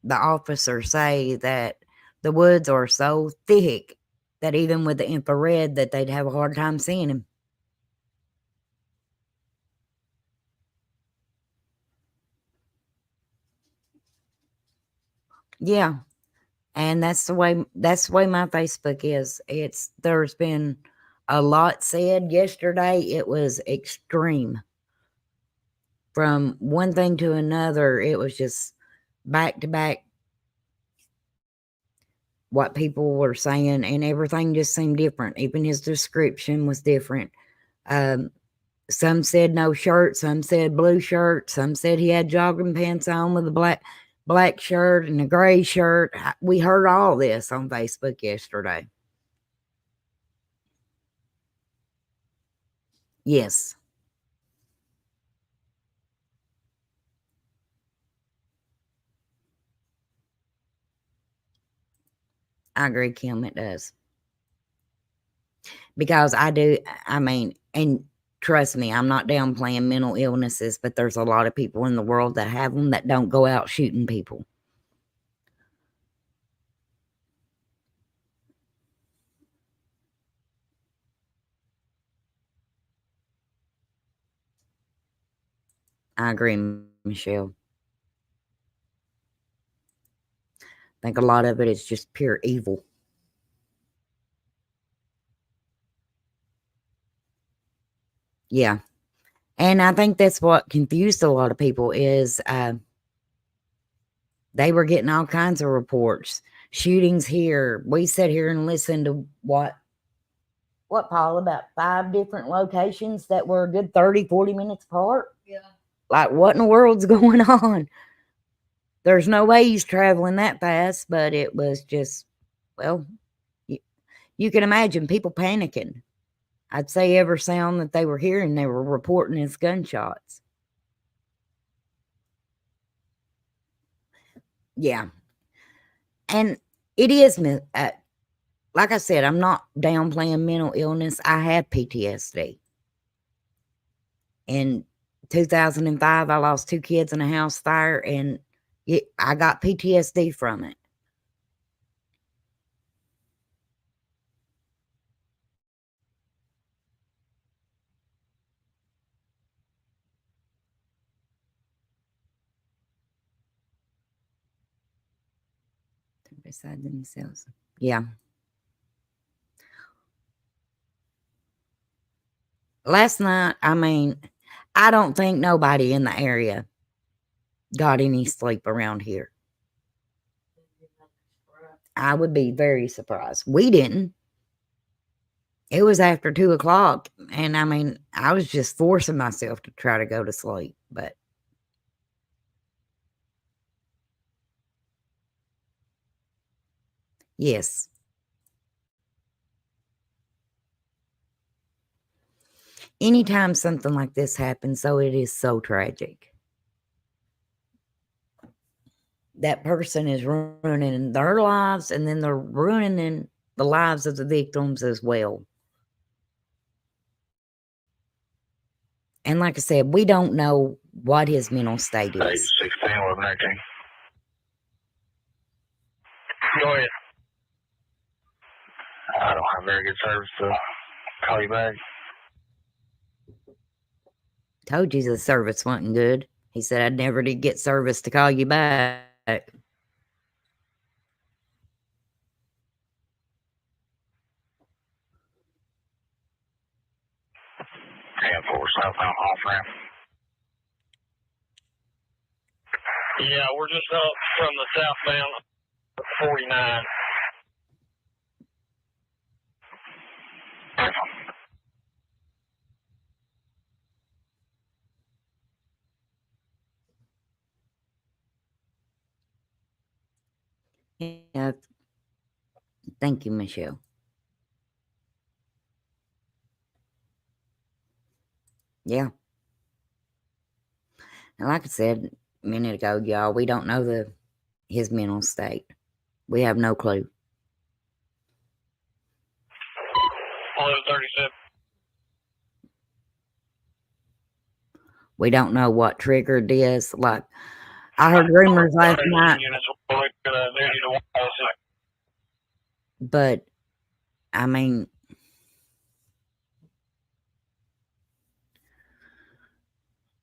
the officer say that the woods are so thick that even with the infrared that they'd have a hard time seeing him. Yeah. And that's the way my Facebook is. There's been a lot said yesterday. It was extreme. From one thing to another, it was just back to back what people were saying, and everything just seemed different. Even his description was different. Some said no shirt, some said blue shirt, some said he had jogging pants on with a black shirt and a gray shirt. We heard all this on Facebook yesterday. Yes. I agree, Kim, it does. Because and trust me, I'm not downplaying mental illnesses, but there's a lot of people in the world that have them that don't go out shooting people. I agree, Michelle. I think a lot of it is just pure evil. Yeah. And I think that's what confused a lot of people is they were getting all kinds of reports. Shootings here. We sat here and listened to what, Paul, about 5 different locations that were a good 30, 40 minutes apart? Yeah. Like, what in the world's going on? There's no way he's traveling that fast, but it was just, well, you can imagine people panicking. I'd say every sound that they were hearing, they were reporting as gunshots. Yeah. And it is, like I said, I'm not downplaying mental illness. I have PTSD. In 2005, I lost 2 kids in a house fire, and I got PTSD from it. Beside themselves. Yeah. Last night, I don't think nobody in the area got any sleep around here. I would be very surprised. We didn't. It was after 2 o'clock, and I was just forcing myself to try to go to sleep, but yes. Anytime something like this happens, so it is so tragic. That person is ruining their lives, and then they're ruining the lives of the victims as well. And like I said, we don't know what his mental state is. 16, 11, 19. Go ahead. I don't have very good service to call you back. Told you the service wasn't good. He said I never did get service to call you back. 10-4, southbound off ramp. Yeah, we're just up from the southbound 49. Yeah. Thank you, Michelle. Yeah. And like I said a minute ago, y'all, we don't know his mental state. We have no clue. 1137. We don't know what triggered this. Like, I heard rumors last night, but I mean,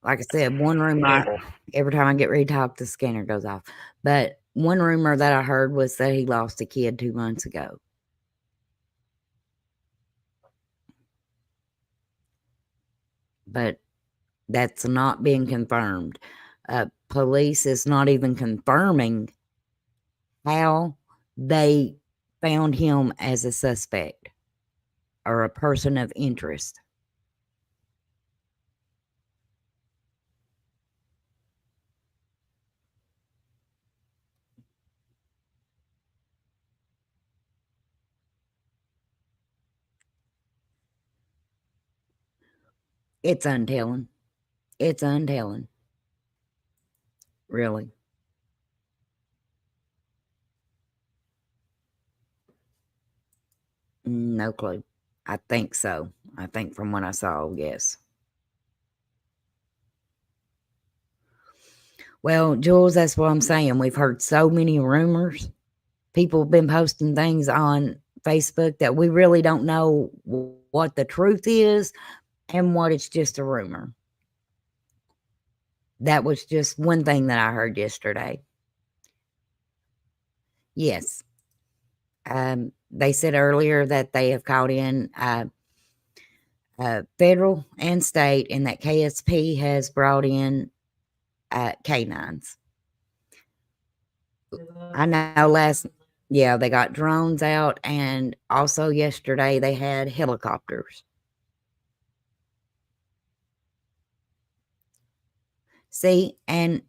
like I said, one rumor, every time I get ready to talk, the scanner goes off. But one rumor that I heard was that he lost a kid 2 months ago. But that's not being confirmed. Police is not even confirming how they found him as a suspect or a person of interest. It's untelling. It's untelling. Really. No clue. I think so. I think from what I saw, yes. Well, Jules, that's what I'm saying. We've heard so many rumors. People have been posting things on Facebook that we really don't know what the truth is and what it's just a rumor. That was just one thing that I heard yesterday. Yes. They said earlier that they have called in federal and state, and that KSP has brought in canines. I know they got drones out, and also yesterday they had helicopters. See, and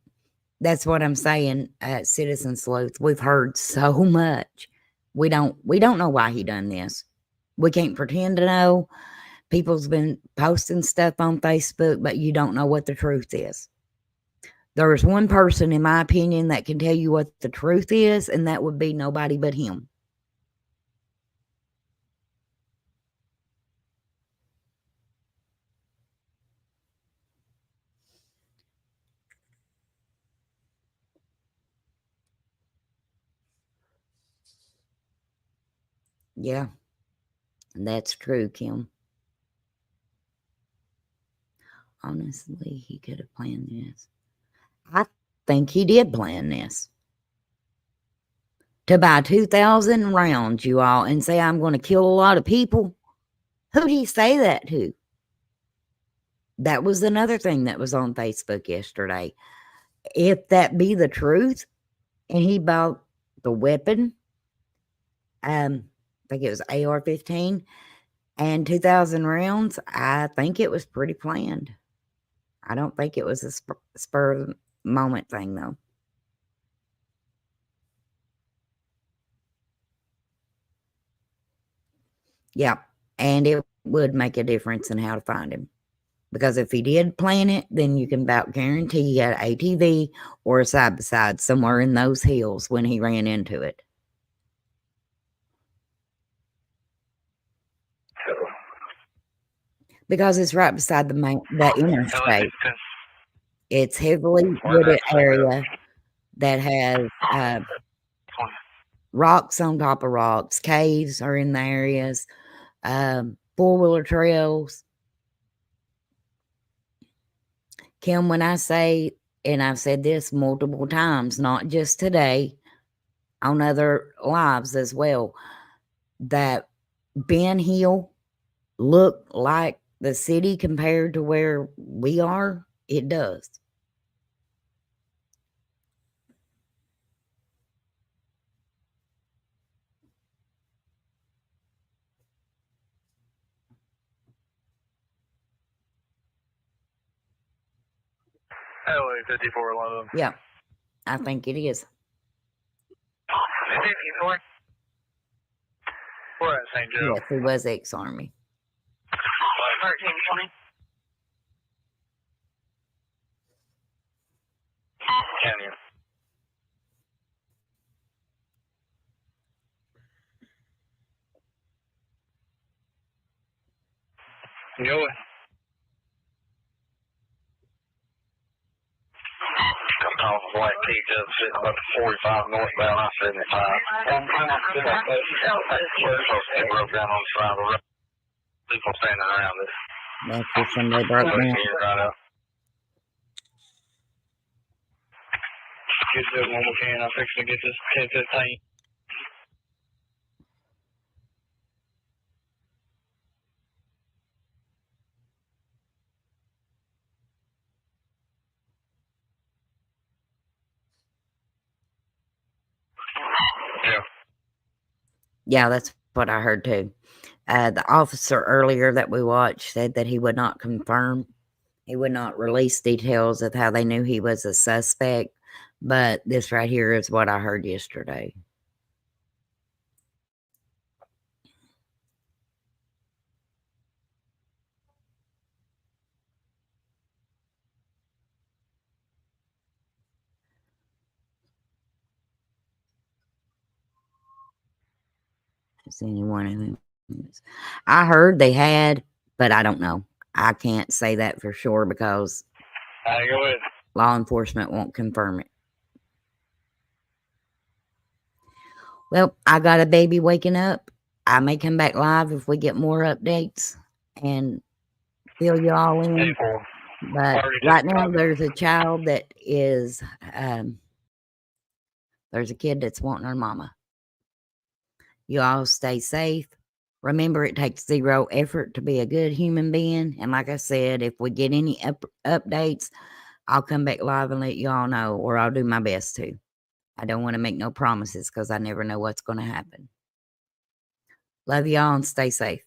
that's what I'm saying, Citizen Sleuth. We've heard so much. We don't know why he done this. We can't pretend to know. People's been posting stuff on Facebook, but you don't know what the truth is. There's one person, in my opinion, that can tell you what the truth is, and that would be nobody but him. Yeah, that's true, Kim. Honestly, he could have planned this. I think he did plan this. To buy 2,000 rounds, you all, and say, I'm going to kill a lot of people. Who did he say that to? That was another thing that was on Facebook yesterday. If that be the truth, and he bought the weapon, I think it was AR-15, and 2,000 rounds, I think it was pretty planned. I don't think it was a spur of the moment thing, though. Yeah, and it would make a difference in how to find him. Because if he did plan it, then you can about guarantee he had an ATV or a side-by-side somewhere in those hills when he ran into it. Because it's right beside the interstate. It's heavily wooded area that has rocks on top of rocks. Caves are in the areas. Four-wheeler trails. Kim, when I say, and I've said this multiple times, not just today, on other lives as well, that Ben Hill look like the city compared to where we are, it does. LA 5411. Yeah, I think it is. 54? We're at St. Joe. Yes, he was ex-Army. 1320. Canyon. Go ahead. Come off of Black Peak, just sitting about 45 northbound, I 75. Broke down on the side of the road. People standing around this. That's just somebody broke down. Right up. Just do it when we can. I'm fixing to get this 1015. Yeah. Yeah, that's what I heard too. The officer earlier that we watched said that he would not confirm. He would not release details of how they knew he was a suspect. But this right here is what I heard yesterday. Is anyone who? I heard they had, but I don't know. I can't say that for sure because Go ahead. law enforcement won't confirm it. Well, I got a baby waking up. I may come back live if we get more updates and fill you all in. But right now, there's a child that is, there's a kid that's wanting her mama. You all stay safe. Remember, it takes zero effort to be a good human being. And like I said, if we get any updates, I'll come back live and let you all know, or I'll do my best to. I don't want to make no promises because I never know what's going to happen. Love y'all and stay safe.